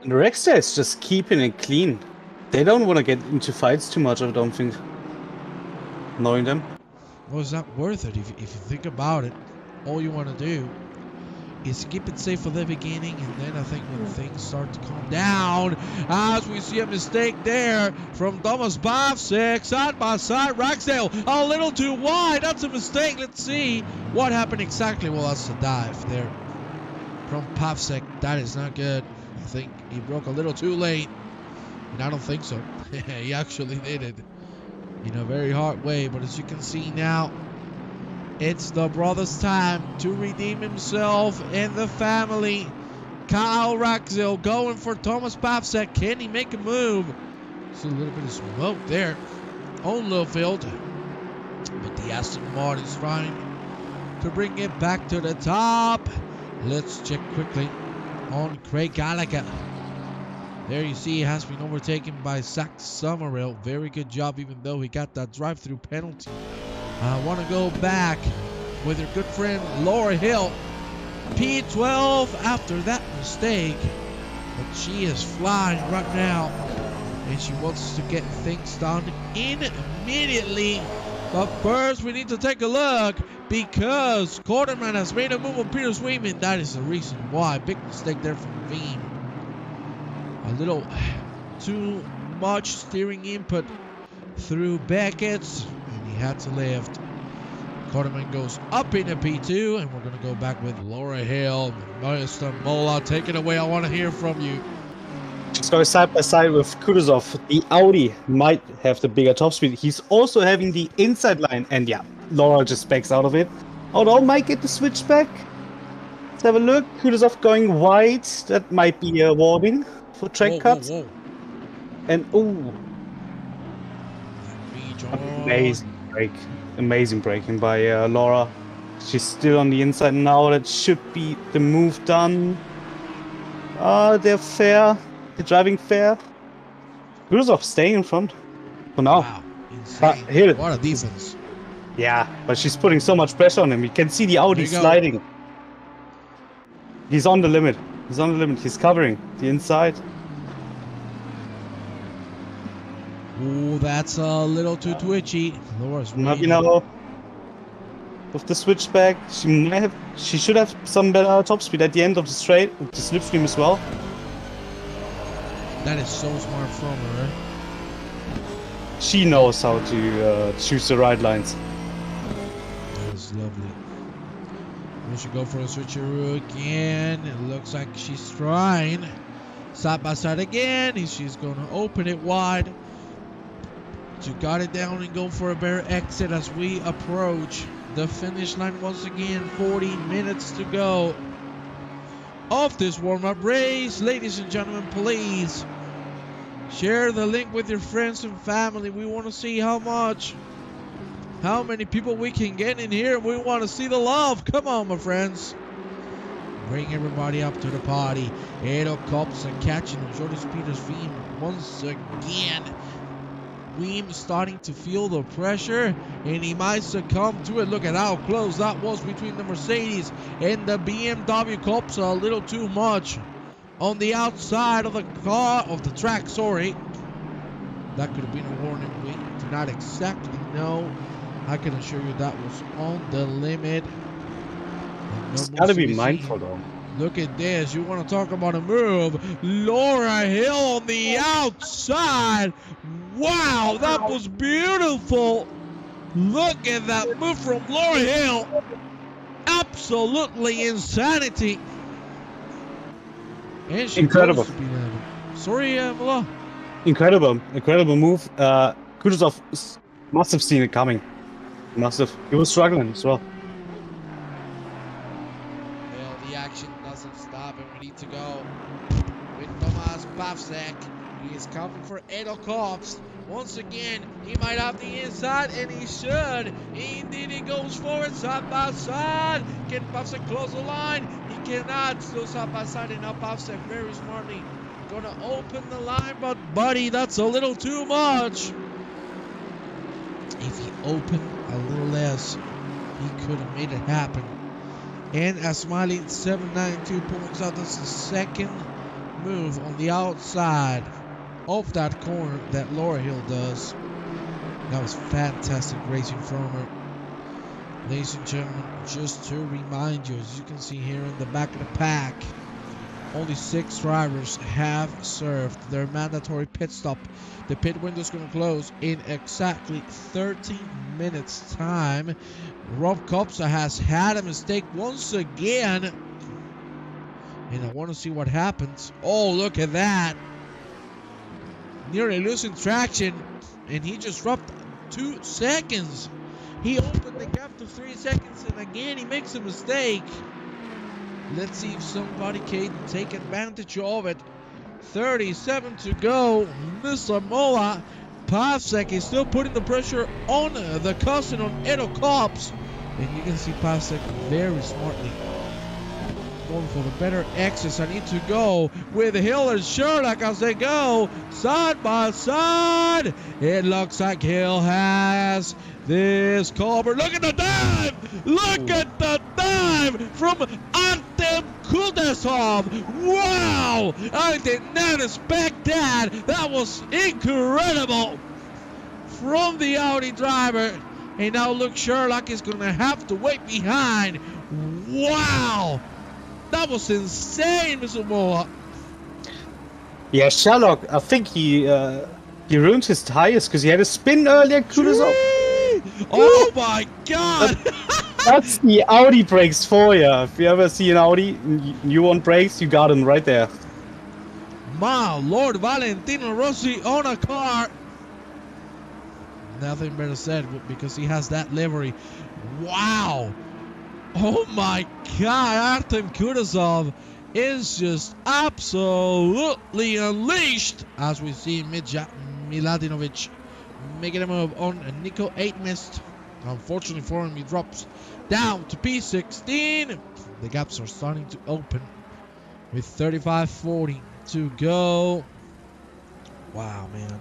And Rexter is just keeping it clean. They don't want to get into fights too much, I don't think. Knowing them. Well, it's not worth it if you think about it. All you want to do is keep it safe for the beginning, and then I think when things start to calm down, as we see a mistake there from Thomas Bavsek, side by side, Raxdale a little too wide. That's a mistake. Let's see what happened exactly. Well, that's a dive there from Pavsek. That is not good. I think he broke a little too late, and I don't think so. He actually did it in a very hard way, but as you can see now, it's the brother's time to redeem himself and the family. Kyle Raxel going for Thomas Pavsek. Can he make a move? There's a little bit of smoke there on Littlefield, but the Aston Martin's trying to bring it back to the top. Let's check quickly on Craig Gallagher. There you see he has been overtaken by Zach Summerall. Very good job, even though he got that drive-through penalty. I want to go back with your good friend Laura Hill. P12 after that mistake. But she is flying right now, and she wants to get things done immediately. But first we need to take a look, because Quarterman has made a move on Peter Sweetman. That is the reason why. Big mistake there from Veem. A little too much steering input through Beckett's, and he had to lift. Quarterman goes up in a P2, and we're going to go back with Laura Hill. Mr. Mola, take it away. I want to hear from you. Just going side by side with Kutuzov. The Audi might have the bigger top speed. He's also having the inside line, and yeah, Laura just backs out of it. Although might get the switchback. Let's have a look. Kutuzov going wide. That might be a warning for track cuts. Whoa. And ooh, amazing braking by Laura. She's still on the inside now. That should be the move done. They're fair. They're driving fair. Kutuzov staying in front for now. Wow, insane. Here, what a defense. Yeah, but she's putting so much pressure on him. You can see the Audi sliding. He's on the limit. He's covering the inside. Ooh, that's a little too twitchy. Laura's Maybe now with the switchback, she should have some better top speed at the end of the straight, with the slipstream as well. That is so smart from her. She knows how to choose the right lines. That is lovely. We should go for a switcheroo again. It looks like she's trying. Side by side again. She's going to open it wide. She got it down and go for a better exit as we approach the finish line once again. 40 minutes to go of this warm-up race. Ladies and gentlemen, please share the link with your friends and family. We want to see how many people we can get in here. We want to see the love. Come on, my friends. Bring everybody up to the party. Edo Kops and catching Jordan Peters' Veem once again. Veem starting to feel the pressure, and he might succumb to it. Look at how close that was between the Mercedes and the BMW. Kops a little too much on the outside of the track. Sorry, that could have been a warning. We do not exactly know. I can assure you that was on the limit. It's got to be mindful though. Look at this. You want to talk about a move? Laura Hill on the outside. Wow, that was beautiful. Look at that move from Laura Hill. Absolutely insanity. And she incredible. Sorry, Mala. Incredible move. Kutuzov must have seen it coming. Massive. He was struggling as well. Well, the action doesn't stop, and we need to go with Tomas Pavsek. He is coming for Edo Kops. Once again, he might have the inside, and he should. Indeed, he goes forward, side by side. Can Pavsek close the line? He cannot. Still side by side, and now Pavsek very smartly gonna open the line, but buddy, that's a little too much. If he opened a little less, he could have made it happen. And as Smiley 792 points out, that's the second move on the outside of that corner that Laura Hill does. That was fantastic racing from her. Ladies and gentlemen, just to remind you, as you can see here in the back of the pack, only 6 drivers have served their mandatory pit stop. The pit window is going to close in exactly 13 minutes time. Rob Kopsa has had a mistake once again, and I want to see what happens. Oh, look at that. Nearly losing traction, and he just dropped 2 seconds. He opened the gap to 3 seconds, and again he makes a mistake. Let's see if somebody can take advantage of it. 37 to go. Mr. Mola. Pavsek is still putting the pressure on the cousin, on Edo Kops. And you can see Pavsek very smartly going for the better access. I need to go with Hill and Sherlock as they go side by side. It looks like Hill has this cover. Look at the dive! Look at the dive from Anton Kudasov. Wow! I did not expect that. That was incredible from the Audi driver. And now look, Sherlock is going to have to wait behind. Wow! That was insane, Mr. Mola. Yeah, Sherlock, I think he ruined his tires because he had a spin earlier. Kudasov. Oh my God! That's the Audi brakes for you. If you ever see an Audi, you want brakes, you got them right there. My Lord, Valentino Rossi on a car. Nothing better said because he has that livery. Wow! Oh my God, Artem Kudasov is just absolutely unleashed as we see Miladinovic making a move on Nico 8 missed. Unfortunately for him, he drops down to P16. The gaps are starting to open with 35:40 to go. Wow, man.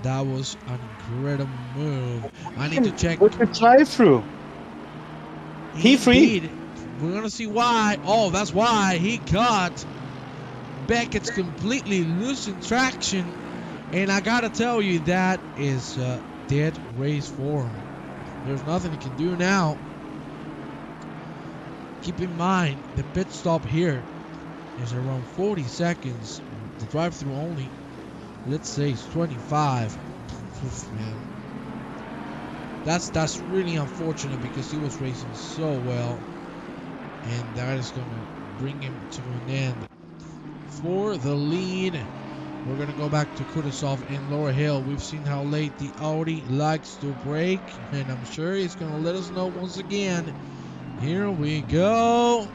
That was an incredible move. I need to check. With the drive-through. P3. We're going to see why. Oh, that's why he caught Beckett's completely losing traction. And I got to tell you, that is a dead race for him. There's nothing he can do now. Keep in mind, the pit stop here is around 40 seconds. The drive-through only, let's say, is 25. Oof, man. That's really unfortunate because he was racing so well, and that is going to bring him to an end. For the lead, we're going to go back to Kudasov and Laura Hill. We've seen how late the Audi likes to brake, and I'm sure he's going to let us know once again. Here we go.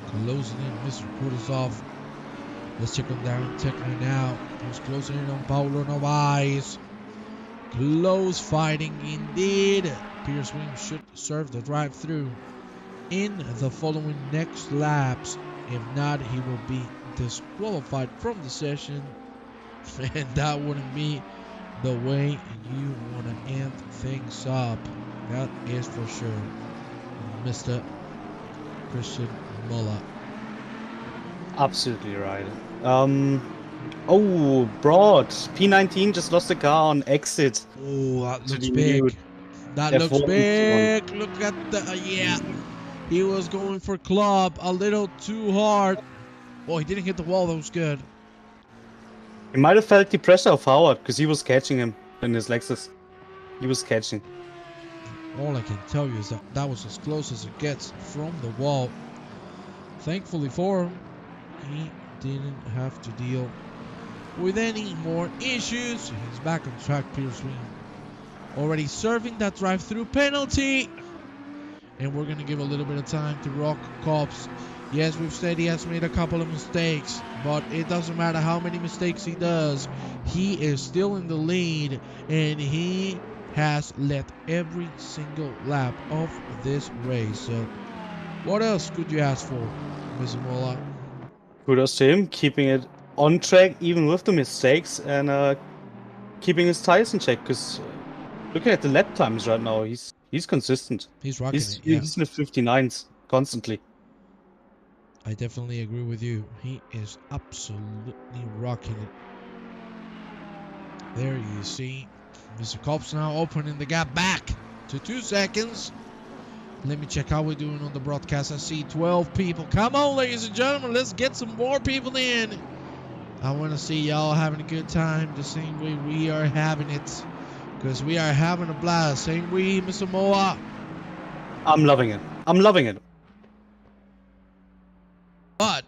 Closing in Mr. Kudasov. Let's check on Darren Techner now. He's closing in on Paulo Novaes. Close fighting indeed. Pierce Williams should serve the drive-through in the following next laps. If not, he will be disqualified from the session. And that wouldn't be the way you want to end things up. That is for sure. Mr. Christian Muller. Absolutely right. Oh, Broad. P19 just lost the car on exit. Oh, that looks big. That looks big. Look at the, yeah. He was going for club a little too hard. Oh, he didn't hit the wall. That was good. He might have felt the pressure of Howard because he was catching him in his Lexus. He was catching. All I can tell you is that that was as close as it gets from the wall. Thankfully for him, he didn't have to deal with any more issues. He's back on track. Pierce Williams already serving that drive-through penalty. And we're going to give a little bit of time to Rock Cops Yes, we've said he has made a couple of mistakes, but it doesn't matter how many mistakes he does. He is still in the lead, and he has led every single lap of this race. So, what else could you ask for, Mr. Mola? Kudos to him, keeping it on track even with the mistakes and keeping his tires in check. Because looking at the lap times right now, he's consistent. He's rocking He's it, yeah. in the 59s constantly. I definitely agree with you. He is absolutely rocking it. There you see Mr. Kopp's now opening the gap back to 2 seconds. Let me check how we're doing on the broadcast. I see 12 people. Come on, ladies and gentlemen. Let's get some more people in. I want to see y'all having a good time the same way we are having it. Because we are having a blast. Ain't we, Mr. Moa? I'm loving it. I'm loving it. But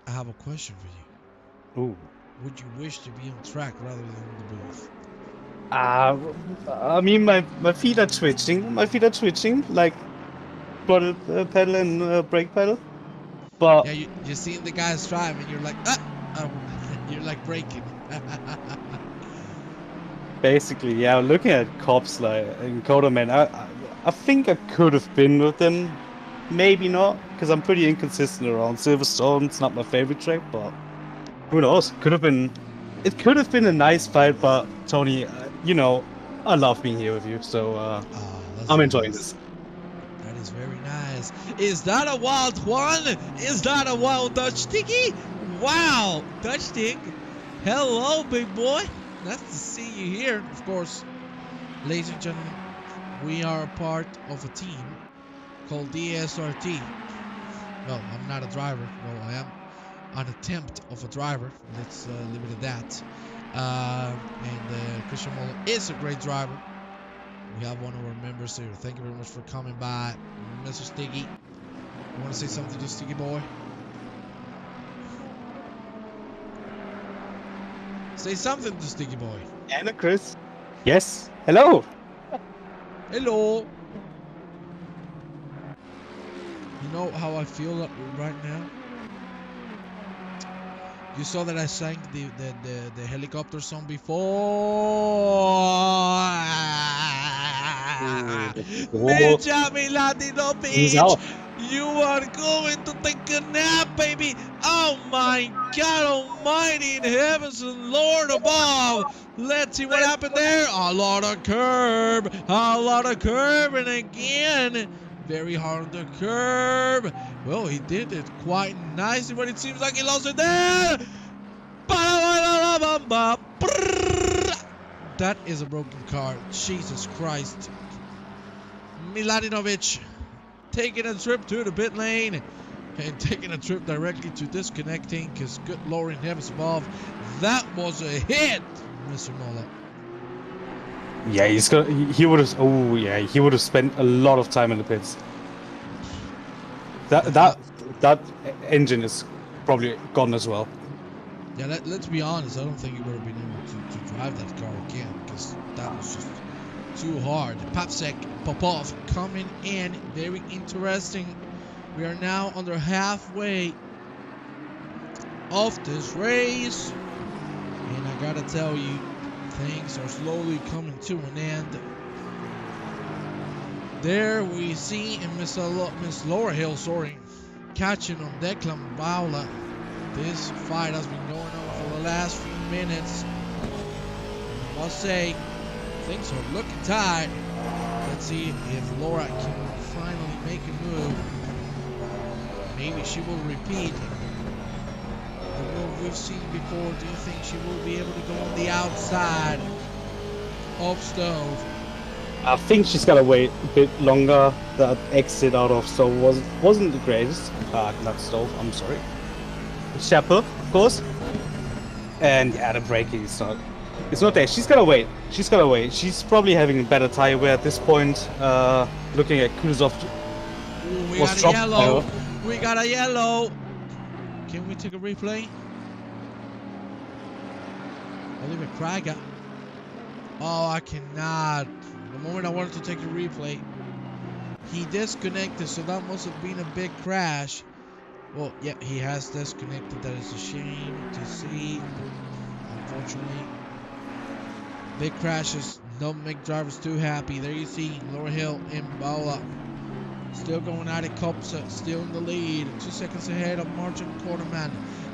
I have a question for you. Ooh. Would you wish to be on track rather than in the booth? I mean, my feet are twitching. My feet are twitching, like throttle pedal and brake pedal. But Yeah, you're seeing the guys drive and you're like, you're like braking. basically, yeah, looking at cops like in Coda, man, I think I could have been with them. Maybe not, because I'm pretty inconsistent around Silverstone. It's not my favorite track, but who knows? Could have been. It could have been a nice fight, but Tony, you know, I love being here with you, so I'm enjoying this. That is very nice. Is that a wild one? Is that a wild Dutch sticky? Wow, Dutch stick. Hello, big boy. Nice to see you here. Of course, ladies and gentlemen, we are a part of a team called DSRT. Well, I'm not a driver. Well, I am an attempt of a driver. Let's leave it at that. And Christian Moller is a great driver. We have one of our members here. Thank you very much for coming by, Mr. Sticky. You want to say something to Sticky Boy? Say something to Sticky Boy. Anna, Chris. Yes. Hello. Hello. You know how I feel right now? You saw that I sang the helicopter song before. Mirja Miladinovic, you are going to take a nap, baby. Oh my God Almighty in heavens and Lord above. Let's see what happened there. A lot of curb, and again, very hard on the curb. Well, he did it quite nicely, but it seems like he lost it there. That is a broken car. Jesus Christ. Miladinovic taking a trip to the pit lane and taking a trip directly to disconnecting, because good Lord in heavens above, that was a hit, Mr. Mola. Yeah, he would have. Oh yeah, he would have spent a lot of time in the pits. That engine is probably gone as well. Yeah, let's be honest. I don't think he would have been able to drive that car again, because that was just too hard. Papsek Popov coming in. Very interesting. We are now under halfway of this race. And I gotta tell you, things are slowly coming to an end. There we see Miss Laura Hill, catching on Declan Baula. This fight has been going on for the last few minutes. I must say, things are looking tight. Let's see if Laura can finally make a move. Maybe she will repeat the move we've seen before. Do you think she will be able to go on the outside of Stove? I think she's gotta wait a bit longer. That exit out of Stove wasn't the greatest. Not Stove, I'm sorry. Shepherd, of course. And yeah, the braking is not. It's not there. She's gotta wait. She's She's probably having better tire wear at this point. Looking at Kuzov. We got a yellow. We got a yellow. Can we take a replay? Oliver Krager. Oh, I cannot. The moment I wanted to take the replay, he disconnected, so that must have been a big crash. Well, yeah, he has disconnected. That is a shame to see. Unfortunately, big crashes don't make drivers too happy. There you see Laura Hill and Bola still going at it. Cups still in the lead, 2 seconds ahead of Martin Quarterman.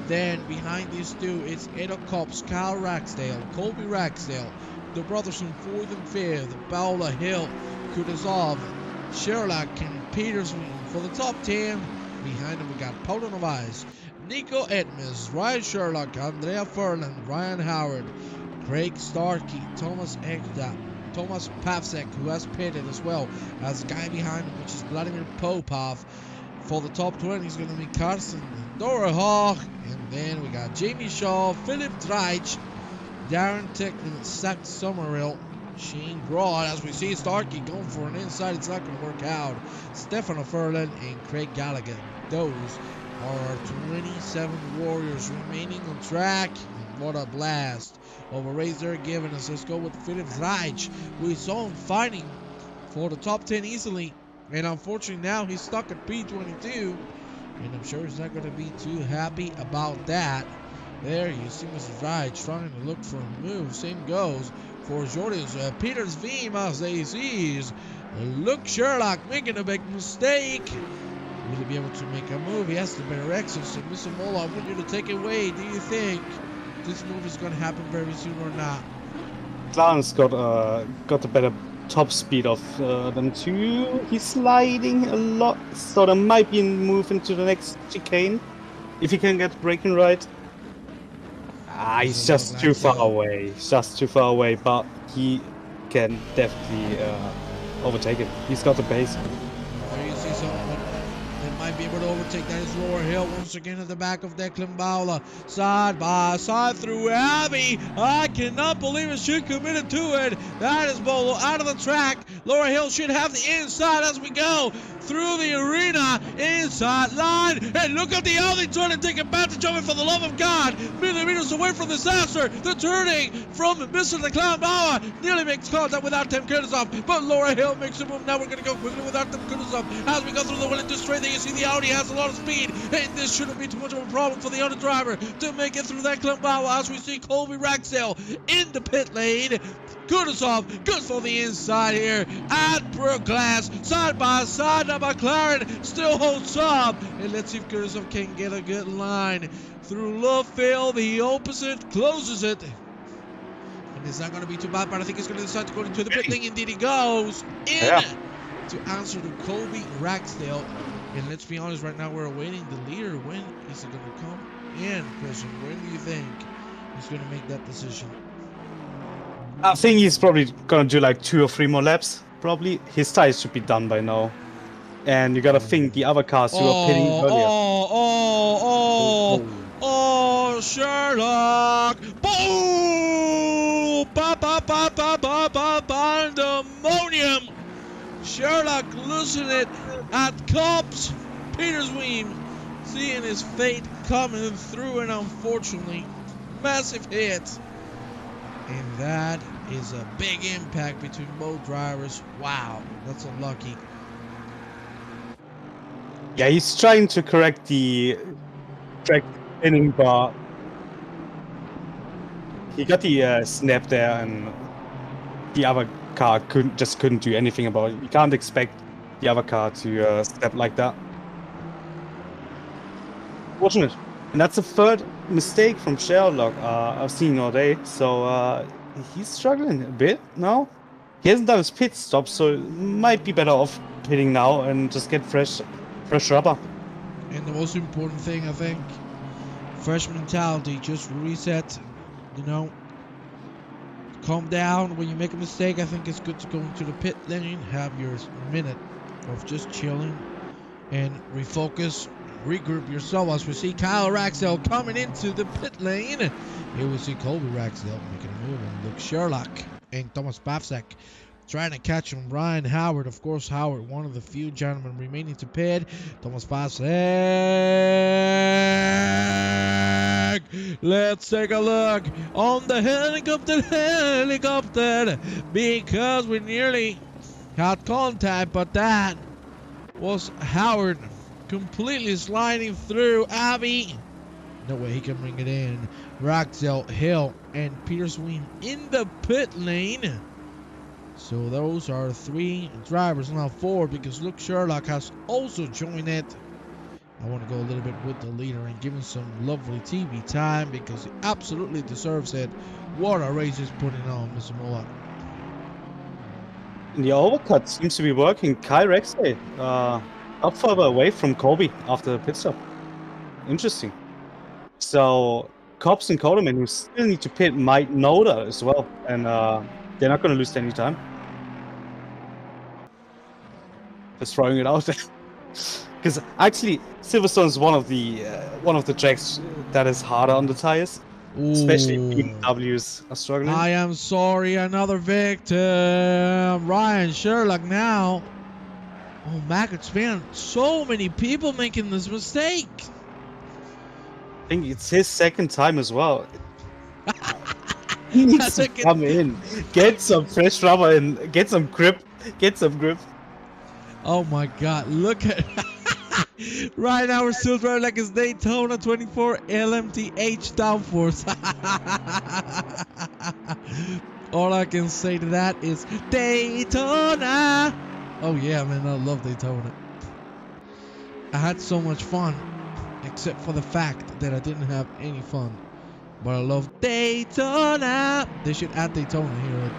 Then behind these two, it's Edo Cups, Kyle Ragsdale, Colby Ragsdale, the brothers in 4th and 5th, Paula Hill, Kutuzov, Sherlock, and Peterswing for the top 10. Behind them, we got Paulo Novaes, Nico Edmes, Ryan Sherlock, Andrea Furlan, Ryan Howard, Craig Starkey, Thomas Egda, Thomas Pavsek, who has pitted as well as the guy behind him, which is Vladimir Popov. For the top 20 is going to be Carsten Dorahawk, and then we got Jamie Shaw, Philip Dreich, Darren Tickman, Zach Somerville, Shane Broad. As we see Starkey going for an inside, it's not going to work out. Stefano Furlan and Craig Gallagher. Those are our 27 warriors remaining on track. And what a blast of a race they're giving us. Let's go with Philip Dreich. We saw him fighting for the top 10 easily, and unfortunately now he's stuck at P22, and I'm sure he's not going to be too happy about that. There you see Mr. Dreich trying to look for a move. Same goes for Jordan's Peters Veem as they sees Luke Sherlock making a big mistake. Will he be able to make a move? He has the better exit. So Mr. Mola, I want you to take it away. Do you think this move is going to happen very soon or not? Clarence got the better top speed of them too. He's sliding a lot, so there might be a move into the next chicane if he can get braking right. He's just too far away. He's just too far away, but he can definitely overtake him. He's got the pace. There you see someone that might be able to overtake. That is Laura Hill once again at the back of Declan Bowler. Side by side through Abby. I cannot believe it. She committed to it. That is Bolo out of the track. Laura Hill should have the inside as we go through the arena, inside line, and look at the Audi trying to take advantage of it, for the love of God. Millimeters away from disaster. The turning from Mr. the Clown Bauer nearly makes contact with Artem Kutuzov, but Laura Hill makes a move. Now we're going to go quickly with Artem Kutuzov as we go through the Wellington straight. There you see the Audi has a lot of speed, and this shouldn't be too much of a problem for the Audi driver to make it through that Clown Bauer as we see Colby Ragsdale in the pit lane. Kutuzov good for the inside here at Brook Glass, side by side. Now McLaren still holds up, and let's see if Kutuzov can get a good line through Lovefield. The opposite closes it, and it's not going to be too bad, but I think he's going to decide to go into the pit lane. Indeed he goes in to answer to Colby Ragsdale. And let's be honest, right now we're awaiting the leader. When is it going to come in, Christian? When do you think he's going to make that decision? I think he's probably gonna do like 2 or 3 more laps. Probably his tires should be done by now, and you gotta think the other cars who are pitting earlier. Sherlock! Boom! Pandemonium! Sherlock losing it at Cops. Petersweem seeing his fate coming through, and unfortunately, massive hit. And that is a big impact between both drivers. Wow, that's unlucky. Yeah, he's trying to correct the track spinning, but he got the snap there, and the other car couldn't do anything about it. You can't expect the other car to step like that. Fortunate. And that's the 3rd mistake from Sherlock I've seen all day. So he's struggling a bit now. He hasn't done his pit stop, so might be better off pitting now and just get fresh rubber. And the most important thing, I think, fresh mentality. Just reset, calm down when you make a mistake. I think it's good to go into the pit lane, have your minute of just chilling and refocus. Regroup yourself as we see Kyle Ragsdale coming into the pit lane. Here we see Colby Ragsdale making a move, and Luke Sherlock and Thomas Pavsek trying to catch him. Ryan Howard, of course, Howard, one of the few gentlemen remaining to pit. Thomas Pavsek. Let's take a look on the helicopter, because we nearly had contact, but that was Howard completely sliding through Abbey. No way he can bring it in. Raxel, Hill, and Peter Sween in the pit lane. So those are 3 drivers, now 4, because Luke Sherlock has also joined it. I want to go a little bit with the leader and give him some lovely TV time because he absolutely deserves it. What a race he's putting on, Mr. Mola. The overcut seems to be working. Kai Rexay, up further away from Kobe after the pit stop. Interesting. So, Cops and Coleman, who still need to pit, might know that as well. And they're not going to lose any time. Just throwing it out there. Because actually, Silverstone is one of the tracks that is harder on the tires. Especially BMWs are struggling. I am sorry, another victim. Ryan Sherlock now. Oh, Maggots, man, so many people making this mistake. I think it's his second time as well. He needs to come in, get some fresh rubber and get some grip. Oh my God, look at right now we're still driving like it's Daytona 24 LMTH downforce. All I can say to that is Daytona. Oh yeah, man, I love Daytona. I had so much fun, except for the fact that I didn't have any fun. But I love Daytona. They should add Daytona here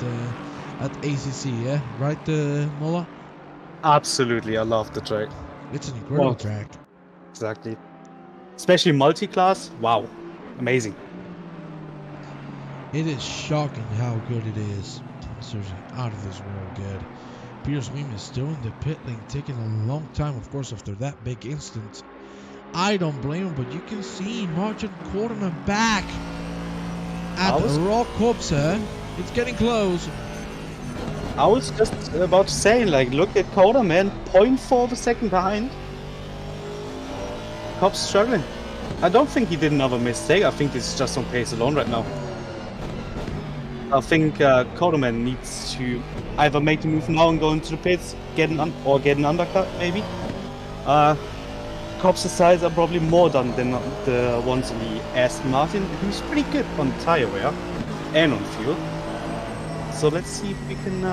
at ACC, yeah? Right, Mola? Absolutely, I love the track. It's an incredible track. Exactly. Especially multi-class. Wow. Amazing. It is shocking how good it is. Seriously, out of this world good. Peter Sweeney is still in the pit lane, taking a long time, of course, after that big incident. I don't blame him, but you can see Martin Quarterman back at Rock Hopsa. It's getting close. I was just about to say, like, look at Quarterman, 0.4 of a second behind. Cops struggling. I don't think he did another mistake. I think this is just on pace alone right now. I think Quarterman needs to either make the move now and go into the pits, get an undercut maybe. Cops' sides are probably more done than the ones on the Aston Martin, who's pretty good on tire wear and on fuel. So let's see if we can,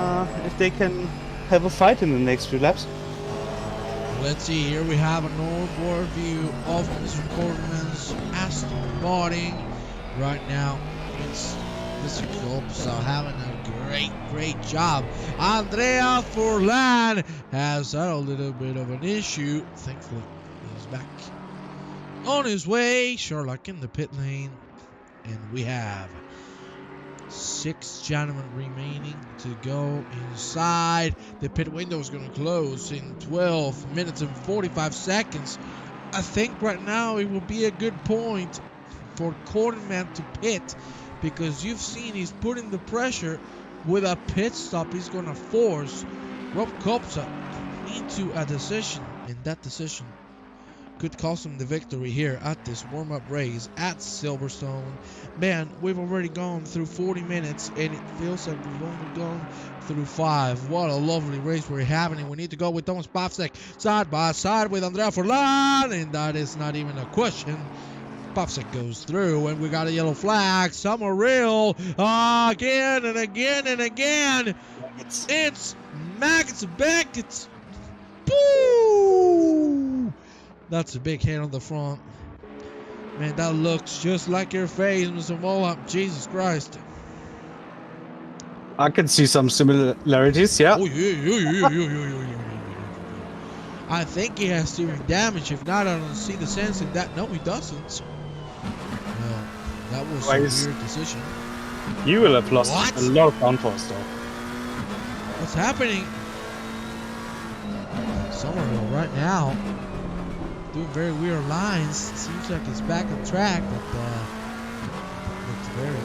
if they can have a fight in the next few laps. Let's see, here we have an onboard view of Mr. Quarterman's Aston Martin. Right now, it's Mr. Copsa having a great job. Andrea Furlan has had a little bit of an issue. Thankfully, he's back on his way. Sherlock in the pit lane. And we have 6 gentlemen remaining to go inside. The pit window is going to close in 12 minutes and 45 seconds. I think right now it will be a good point for Quarterman to pit, because you've seen he's putting the pressure. With a pit stop, he's going to force Rob Kopsa into a decision, and that decision could cost him the victory here at this warm-up race at Silverstone. Man, we've already gone through 40 minutes, and it feels like we've only gone through 5. What a lovely race we're having, and we need to go with Thomas Pavsek side by side with Andrea Furlan, and that is not even a question. Pavsek goes through, and we got a yellow flag. Some are real again and again and again. It's Max Beckett. Boo! That's a big hit on the front. Man, that looks just like your face, Mr. Mola. Jesus Christ. I can see some similarities, yeah. Oh, yeah. I think he has steering damage. If not, I don't see the sense in that. No, he doesn't. Well, that was a weird decision. You will have lost a lot of downforce, though. What's happening? Somerville right now doing very weird lines. Seems like it's back on track, but looks very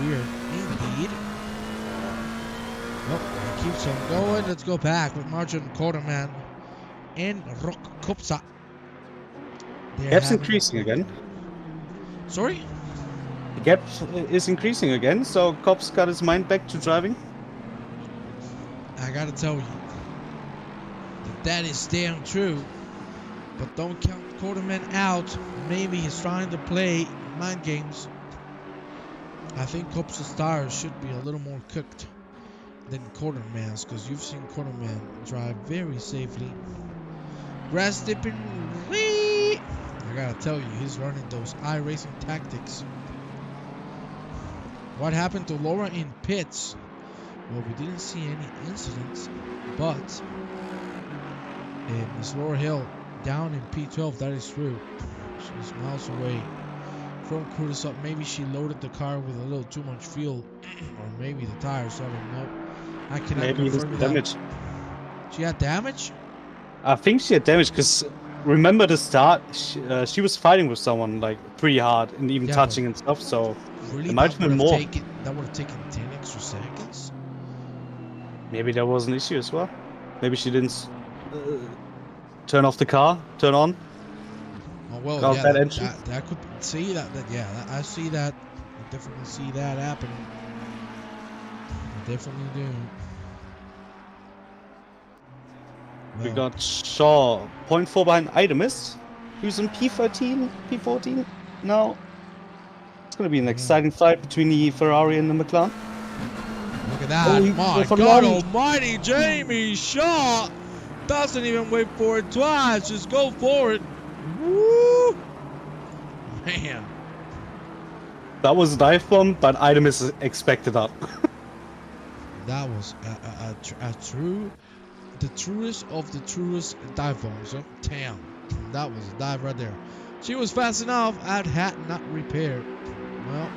weird indeed. Oh, he keeps on going. Let's go back with Martin Quarterman and Rock Kopsa. The gap's increasing again. Sorry? The gap is increasing again, so Cops got his mind back to driving. I gotta tell you, that is damn true. But don't count Quarterman out. Maybe he's trying to play mind games. I think Copsa's tires should be a little more cooked than Quarterman's, because you've seen Quarterman drive very safely. Grass dipping, whee! I gotta tell you, he's running those iRacing tactics. What happened to Laura in pits? Well, we didn't see any incidents, but Miss Laura Hill down in P12, that is true. She's miles away from Curtis up. Maybe she loaded the car with a little too much fuel, or maybe the tires. I don't know. I cannot Maybe confirm that. damage. She had damage? I think she had damage because remember the start, she was fighting with someone like pretty hard and even Yeah, touching and stuff. So Really? it might have been more. That would have taken 10 extra seconds? Maybe there was an issue as well. Maybe she didn't turn off the car, turn on. Oh, well, Got yeah, that that engine. could see that. I see that. I definitely see that happening. I definitely do. We Well, got Shaw 0.4 behind Idemis, who's in P13, P14 now. It's going to be an exciting fight between the Ferrari and the McLaren. look at that. Oh, My for God long. almighty, Jamie Shaw doesn't even wait for it twice. Just go for it. Woo! Man. That was a dive bomb, but Idemis expected that. That was a true, the truest of the truest dive bombs. Damn, that was a dive right there. She was fast enough. I had not repaired. Well,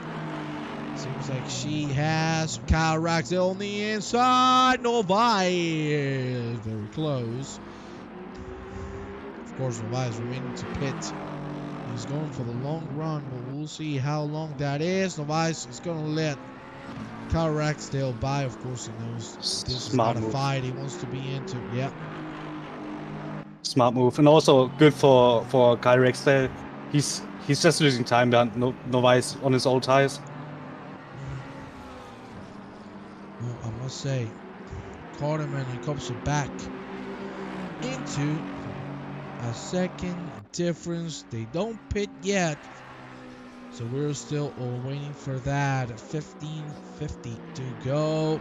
seems like she has Kyle Raxdale on the inside. Novi very close. Of course, Novi is remaining to pit. He's going for the long run, but we'll see how long that is. Novi is going to let Kyle Raxdale by. Of course, he knows this is Smart not a move. fight he wants to be into. Yeah. Smart move, and also good for Kyle Raxdale. He's just losing time behind Novice on his old tires. Well, I must say, Carterman and Cops are back into a second difference. They don't pit yet, so we're still all waiting for that. 15:50 to go.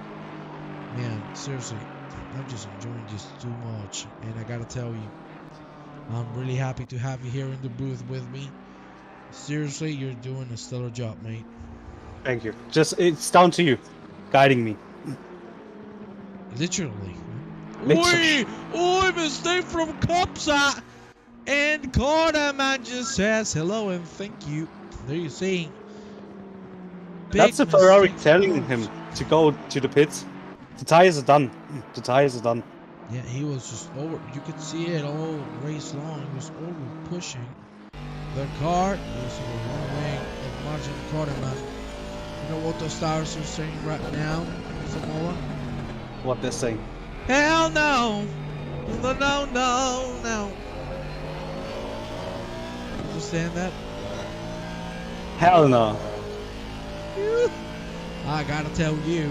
Man, seriously, I'm just enjoying this too much, and I gotta tell you, I'm really happy to have you here in the booth with me. Seriously, you're doing a stellar job, mate. Thank you. It's down to you, guiding me. Literally. Literally. Oi, mistake from Copsa. And Carterman just says hello and thank you. There you see. That's the Big Ferrari mistake. telling him to go to the pits. The tires are done. The tires are done. Yeah, he was just over. You could see it all race long. He was over pushing the car. You see the one wing of Martin Carterman. You know what those tires are saying right now, Samoa? What they're saying. Hell no! No, no, no, no. Understand that? Hell no. I gotta tell you,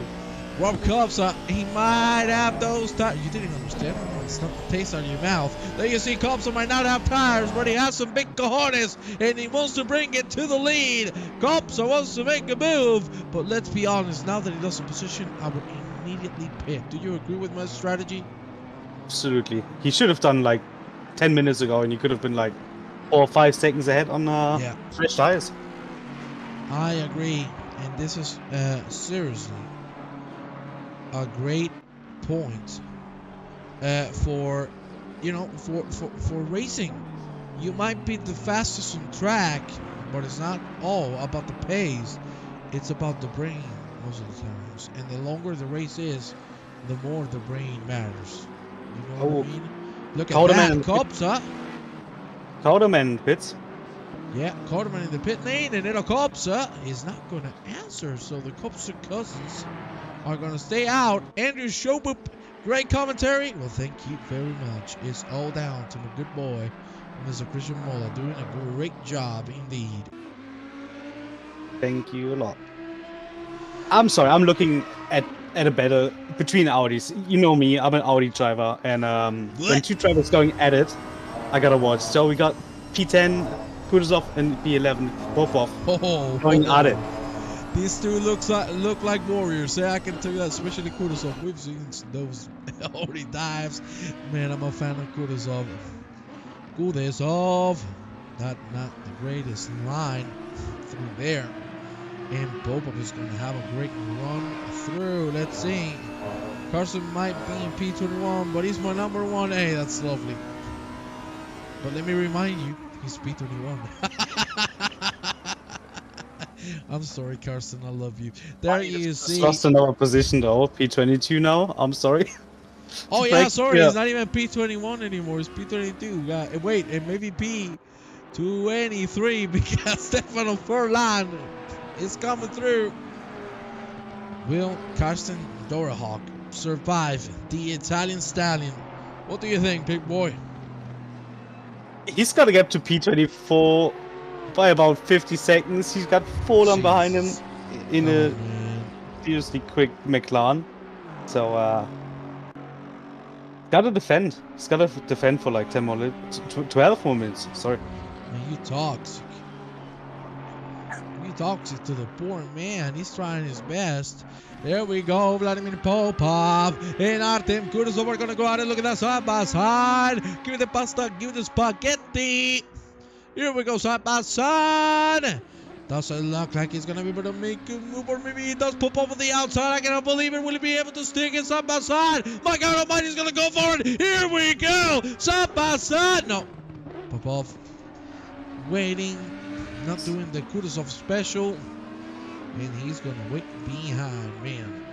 Rob Copsa, he might have those tires. You didn't understand. It's not the taste on your mouth. There you see, Copsa might not have tires, but he has some big cojones, and he wants to bring it to the lead. Copsa wants to make a move, but let's be honest. Now that he does a position, I would immediately pit. Do you agree with my strategy? Absolutely. He should have done like 10 minutes ago, and you could have been like 4 or 5 seconds ahead on fresh tires. I agree, and this is seriously a great point for for racing. You might be the fastest on track, but it's not all about the pace. It's about the brain most of the times, and the longer the race is, the more the brain matters. You know what I mean? Look at that, Copsa. Carterman pits. Yeah, Carterman in the pit lane, and then Copsa is not going to answer. So the Copsa cousins are going to stay out. Andrew Shobup, great commentary. Well, thank you very much. It's all down to my good boy, Mr. Christian Mola, doing a great job indeed. Thank you a lot. I'm sorry, I'm looking at a better between Audis. You know me, I'm an Audi driver, and when two drivers going at it, I gotta watch. So we got P10, Kutuzov, and P11, Popov going at it. These two look like warriors. Yeah, I can tell you that, especially Kutuzov. We've seen those already dives. Man, I'm a fan of Kutuzov. Not the greatest line through there. And Popov is going to have a great run through. Let's see. Carson might be in P21, but he's my number one. Hey, that's lovely. But let me remind you, he's P21. I'm sorry, Carson. I love you. There you see. Lost another position though. P22 now. I'm sorry. Oh yeah, sorry. He's not even P21 anymore. It's P22. Wait, and maybe P23 because Stefano Furlan is coming through. Will Carsten Dorahawk survive the Italian Stallion? What do you think, big boy? He's got to get to P24 by about 50 seconds. He's got Furlan behind him in a seriously quick McLaren. So, gotta defend. He's gotta defend for like 10 more minutes, 12 more minutes. Sorry. Man, you toxic. You toxic to the poor man. He's trying his best. There we go. Vladimir Popov and Artem Kutuzov are gonna go out and look at that side by side. Give me the pasta. Give me the spaghetti. Here we go, side by side. Doesn't look like he's gonna be able to make a move, or maybe he does. Popov on the outside. I cannot believe it. Will he be able to stick it side by side? My God Almighty, he's gonna go for it. Here we go, side by side. No, Popov waiting, not doing the Kutuzov special, and he's gonna wait behind. Man,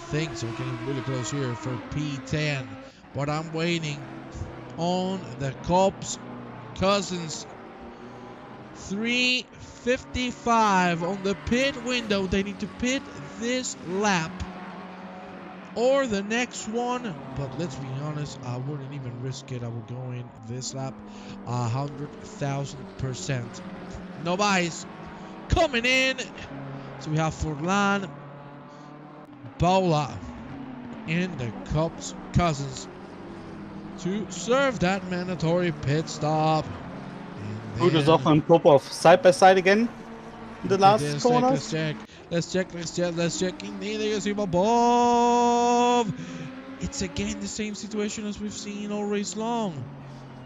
things are getting really close here for P10, but I'm waiting on the Cops Cousins. 3:55 on the pit window. They need to pit this lap or the next one, but let's be honest, I wouldn't even risk it. I would go in this lap 100,000%. Nobody's coming in, so we have Furlan, Bola, and the Cops Cousins to serve that mandatory pit stop. Kutuzov and Popov side by side again in the last corner. Let's check. There you see Popov. It's again the same situation as we've seen all race long.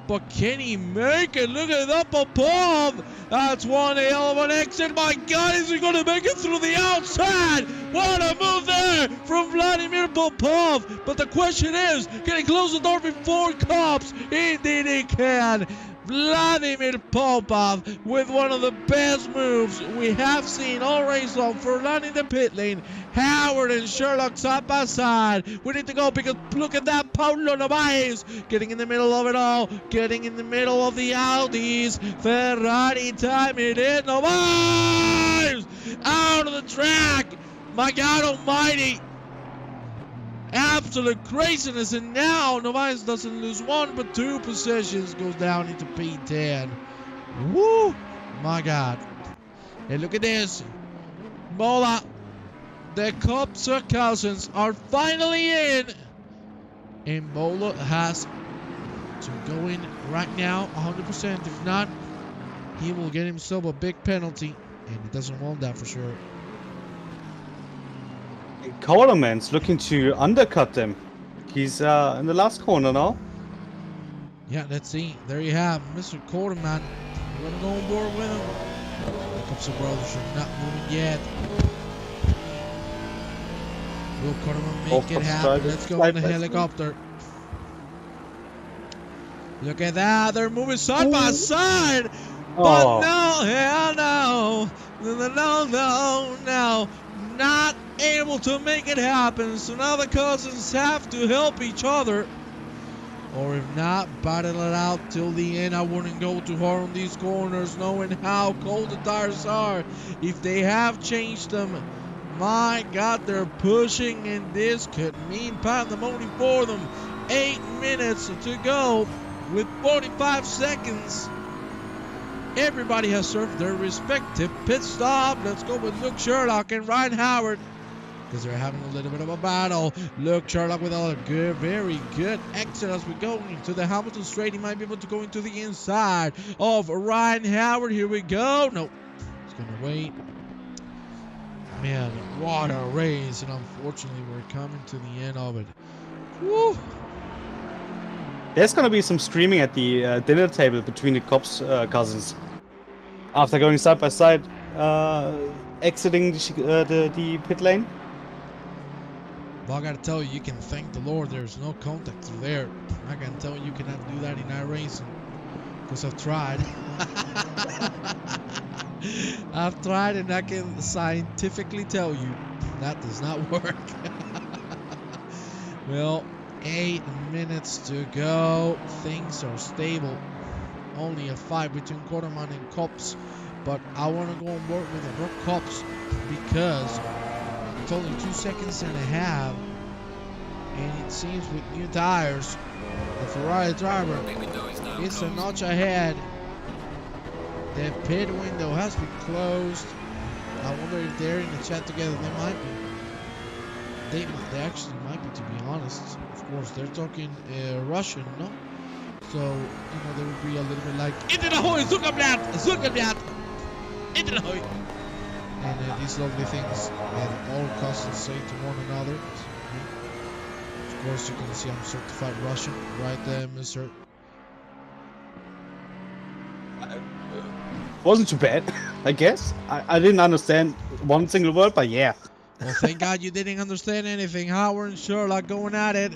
But can he make it? Look at that, Popov. That's one hell of an exit. My God, is he going to make it through the outside? What a move there from Vladimir Popov. But the question is, can he close the door before Cops? Indeed he can. Vladimir Popov with one of the best moves we have seen all race long. Furlan in the pit lane. Howard and Sherlock side by side. We need to go because look at that. Paulo Novaes getting in the middle of it all. Getting in the middle of the Audis. Ferrari time it is. Novaes out of the track. My God Almighty. Absolute craziness, and now Novaes doesn't lose one but two positions, goes down into P10. Woo! My God. And look at this. Mola, the Cops Cousins are finally in. And Mola has to go in right now 100%. If not, he will get himself a big penalty, and he doesn't want that for sure. Corderman's looking to undercut them. He's in the last corner now. Yeah, let's see. There you have Mr. Corderman. We're going to go on board with him. The Cops brothers are not moving yet. Will Corderman make it happen? Let's go in the helicopter. Look at that. They're moving side by side. But no, hell no. No. Not able to make it happen. So now the Cousins have to help each other. Or if not, battle it out till the end. I wouldn't go too hard on these corners knowing how cold the tires are. If they have changed them, my God, they're pushing, and this could mean pandemonium for them. 8 minutes to go with 45 seconds. Everybody has served their respective pit stop. Let's go with Luke Sherlock and Ryan Howard because they're having a little bit of a battle. Look, Sherlock with a good, very good exit as we go into the Hamilton straight. He might be able to go into the inside of Ryan Howard. Here we go. No, he's going to wait. Man, what a race. And unfortunately, we're coming to the end of it. Woo. There's gonna be some screaming at the dinner table between the cops cousins after going side by side, exiting the pit lane. Well, I gotta tell you, you can thank the Lord there's no contact through there. I can tell you cannot do that in iRacing, because I've tried. I've tried, and I can scientifically tell you that does not work. Well, 8 minutes to go. Things are stable. Only a fight between Quarterman and Cops, but I want to go and work with the Cops because it's only 2 seconds and a half, and it seems with new tires, the Ferrari driver is a notch ahead. The pit window has been closed. I wonder if they're in the chat together. They might be. They actually might be, to be honest. Of course, they're talking Russian, no? So, you know, they would be a little bit like Interahoy, Zuckerblatt, Interahoy. And these lovely things that all cousins say to one another. Of course, you can see I'm certified Russian, right there, Mr. Wasn't too bad, I guess. I didn't understand one single word, but yeah. Well, thank God you didn't understand anything. Howard and Sherlock going at it.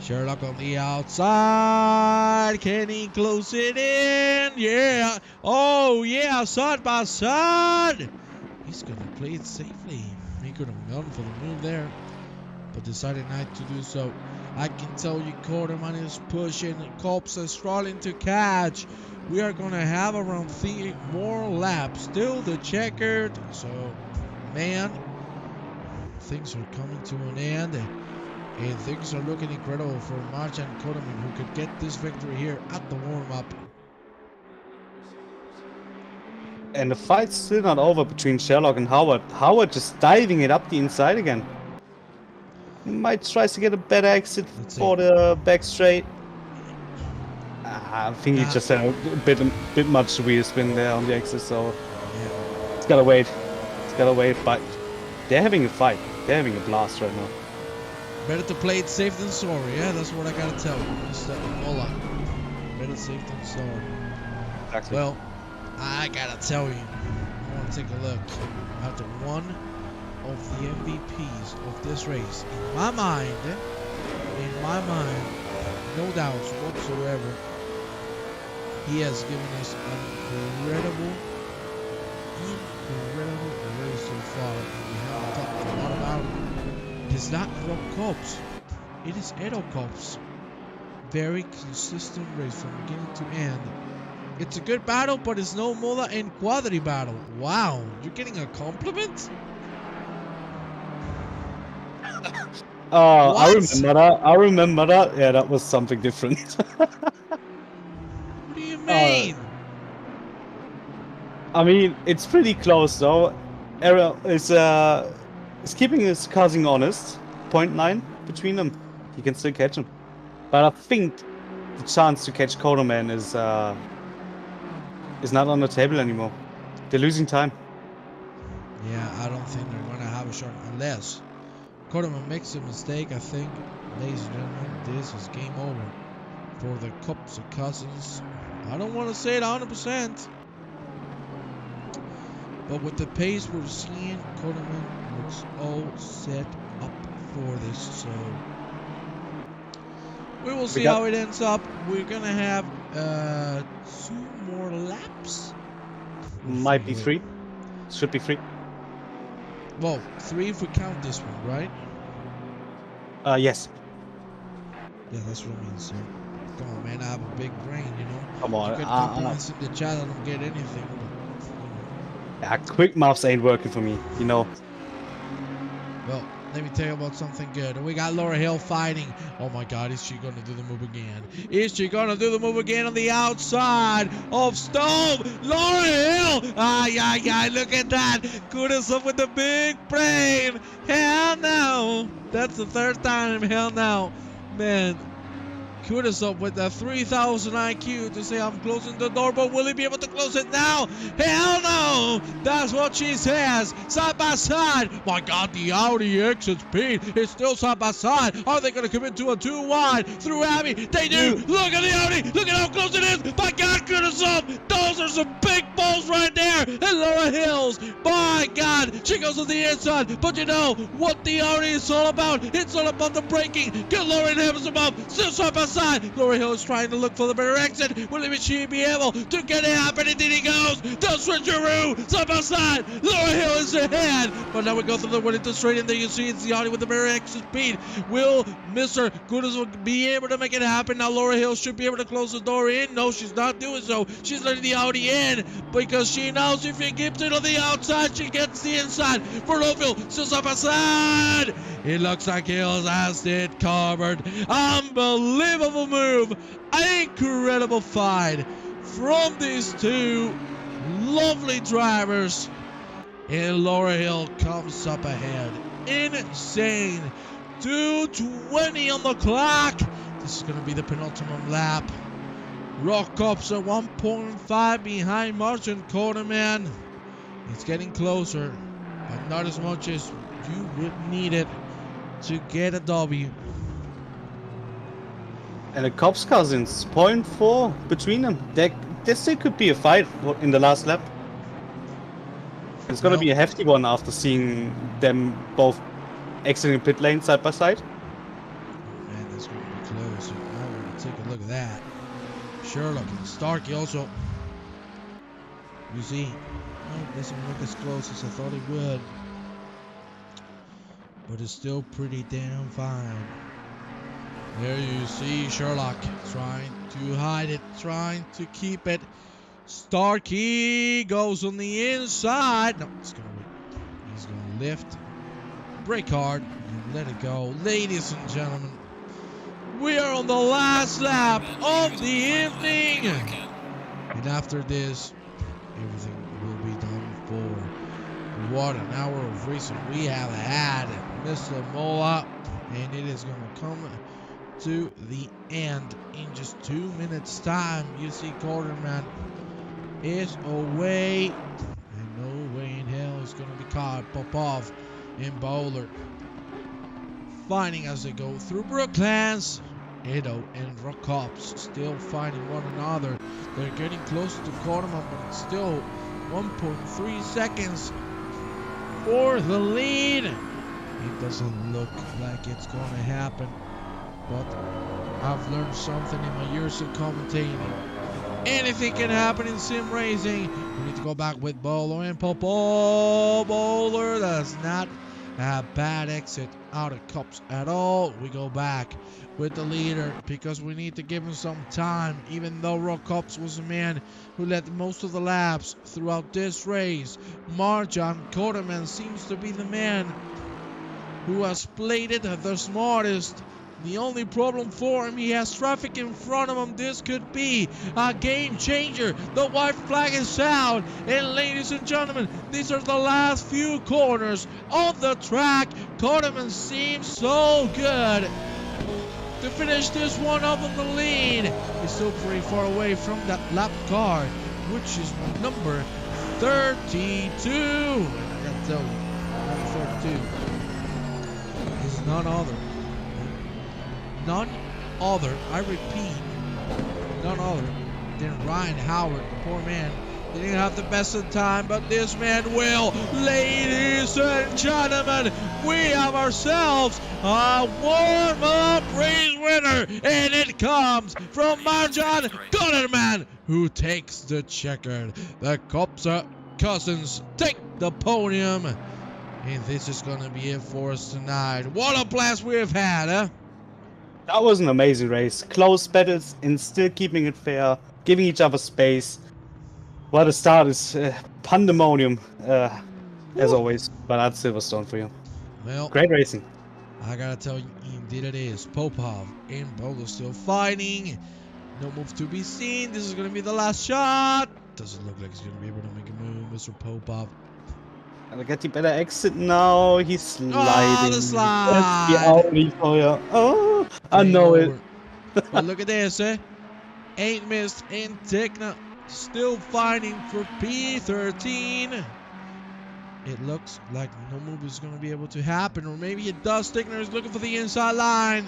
Sherlock on the outside. Can he close it in? Yeah. Oh, yeah. Side by side. He's going to play it safely. He could have gone for the move there, but decided not to do so. I can tell you Quarterman is pushing. Cops are struggling to catch. We are going to have around 3 more laps. Still the checkered. So, man, things are coming to an end. And things are looking incredible for Martin Quarterman, who could get this victory here at the warm-up. And the fight's still not over between Sherlock and Howard. Howard just diving it up the inside again. Might try to get a better exit for the back straight. I think he just had a bit much wheel spin there on the exit, so yeah. It's gotta wait. But they're having a fight. They're having a blast right now. Better to play it safe than sorry, yeah? That's what I gotta tell you, Mr. Mola. Better safe than sorry. Exactly. Well, I gotta tell you, I want to take a look at the one of the MVPs of this race. In my mind, no doubts whatsoever, he has given us an incredible race so far. We haven't talked a lot about it. It is not Rob Cops, it is Edo Cops. Very consistent race from beginning to end. It's a good battle, but it's no Mola and Quadri battle. Wow, you're getting a compliment? I remember that. Yeah, that was something different. What do you mean? I mean, it's pretty close though. Errol is keeping his cousin honest. 0.9 between them. He can still catch him. But I think the chance to catch Quarterman is not on the table anymore. They're losing time. Yeah, I don't think they're gonna have a shot unless Quarterman makes a mistake. I think, ladies and gentlemen, this is game over for the Cups of Cousins. I don't want to say it 100%, but with the pace we're seeing, Quarterman looks all set up for this. So we will see how it ends up. We're gonna have 2 more laps. Might be 3. Should be 3. Well, 3 if we count this one, right? Yes. Yeah, that's what I mean, sir. Come on, man. I have a big brain, you know. Come on. You get compliments in the chat, I don't get anything. But, yeah, quick maths ain't working for me, you know. Well, let me tell you about something good. We got Laura Hill fighting. Oh my God, is she going to do the move again? Is she going to do the move again on the outside of Stone? Laura Hill! Ay, ay, ay, look at that. Kudasov with the big brain. Hell no. That's the third time. Hell no. Man. Kudasov with the 3000 IQ to say I'm closing the door, but will he be able to close it now? Hell no! That's what she says. Side by side. My God, the Audi exit speed is still side by side. Are they going to commit to a 2 wide through Abby? They do. Look at the Audi. Look at how close it is. My God, Kudasov. Those are some big balls right there. And Laura Hills. My God, she goes to the inside. But you know what the Audi is all about? It's all about the braking. Get Lauren Evans above. Still side by side. Laura Hill is trying to look for the better exit. Will she be able to get it happen? And then he goes. The switcheroo. Side by side. Laura Hill is ahead. But now we go through the one into straight in there. You see it's the Audi with the better exit speed. Will Mr. Kudasov be able to make it happen? Now Laura Hill should be able to close the door in. No, she's not doing so. She's letting the Audi in because she knows if she keeps it on the outside, she gets the inside. For Lowville, still side by side. It looks like Hills has it covered. Unbelievable move. Incredible fight from these two lovely drivers. And Laura Hill comes up ahead. Insane. 2:20 on the clock. This is going to be the penultimate lap. Rock Cops are 1.5 behind Martin Quarterman. It's getting closer, but not as much as you would need it to get a W. And the Cops cousins, 0.4 between them. There still could be a fight in the last lap. It's gonna be a hefty one after seeing them both exiting pit lane side by side. Man, that's gonna be close. I want to take a look at that. Sherlock and Starkey also. You see, it doesn't look as close as I thought it would. But it's still pretty damn fine. There you see Sherlock trying to hide it, trying to keep it. Starkey goes on the inside. No, he's gonna lift, brake hard, and let it go. Ladies and gentlemen, we are on the last lap of the evening. And after this, everything will be done for. What an hour of racing we have had, Mr. Mola. And it is going to come to the end in just 2 minutes time. You see Quarterman is away. And no way in hell is going to be caught. Popov and Bowler fighting as they go through Brooklands. Edo and Rokops still fighting one another. They're getting close to Quarterman, but it's still 1.3 seconds for the lead. It doesn't look like it's going to happen, but I've learned something in my years of commentating. Anything can happen in sim racing. We need to go back with Bowler and Popo. Bowler does not have bad exit out of cups at all. We go back with the leader because we need to give him some time, even though Rokops was a man who led most of the laps throughout this race. Marjan Quarterman seems to be the man who has played it the smartest. The only problem for him, he has traffic in front of him. This could be a game changer. The white flag is out. And ladies and gentlemen, these are the last few corners of the track. Quarterman seems so good to finish this one up on the lead. He's still pretty far away from that lap car, which is number 32. And I gotta tell you, number 32 is none other, I repeat, none other than Ryan Howard. The poor man didn't have the best of time, but this man will. Ladies and gentlemen, we have ourselves a warm-up race winner, and it comes from Marjan Quarterman, who takes the checkered. The Kopsa cousins take the podium, and this is going to be it for us tonight. What a blast we have had, huh? That was an amazing race. Close battles and still keeping it fair, giving each other space. Well, the start is pandemonium, as always. But that's Silverstone for you. Well, Great racing. I gotta tell you, indeed it is. Popov and Bolo still fighting. No move to be seen. This is gonna be the last shot. Doesn't look like he's gonna be able to make a move, Mr. Popov. Gotta get the better exit now. He's sliding. Oh, the That's the slide. only for you. Oh, I Getting know over. it. But look at this, eh? 8 missed and Tekna still fighting for P13. It looks like no move is going to be able to happen, or maybe it does. Stigner is looking for the inside line,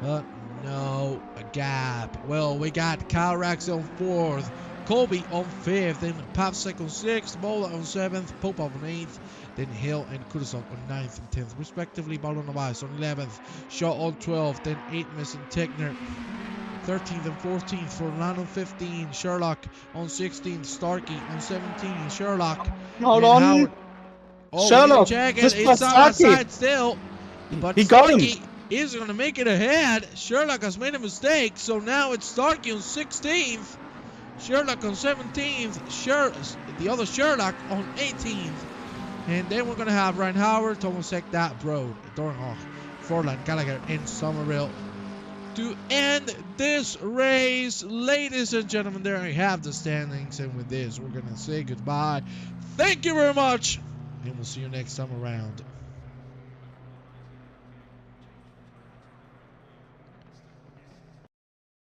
but no, a gap. Well, we got Kyle Rax on 4th, Colby on 5th, then Pavsek on 6th, Mola on 7th, Popov on 8th, then Hill and Kudasov on 9th and 10th, respectively. Balonavais on 11th, Shaw on 12th, then 8 missing Tekner 13th and 14th for Lan on 15, Sherlock on 16th, Starkey on 17, Sherlock. Hold and on. Howard. Oh, Sherlock, check it. just It's past side by Starkey. side still. But He got him. Starkey is going to make it ahead. Sherlock has made a mistake, so now it's Starkey on 16th, Sherlock on 17th, the other Sherlock on 18th. And then we're going to have Ryan Howard, Tomasek, that Brode, Dornhoff, Forlan, Gallagher, and Somerville to end this race. Ladies and gentlemen, there you have the standings, and with this we're gonna say goodbye. Thank you very much, and we'll see you next time around.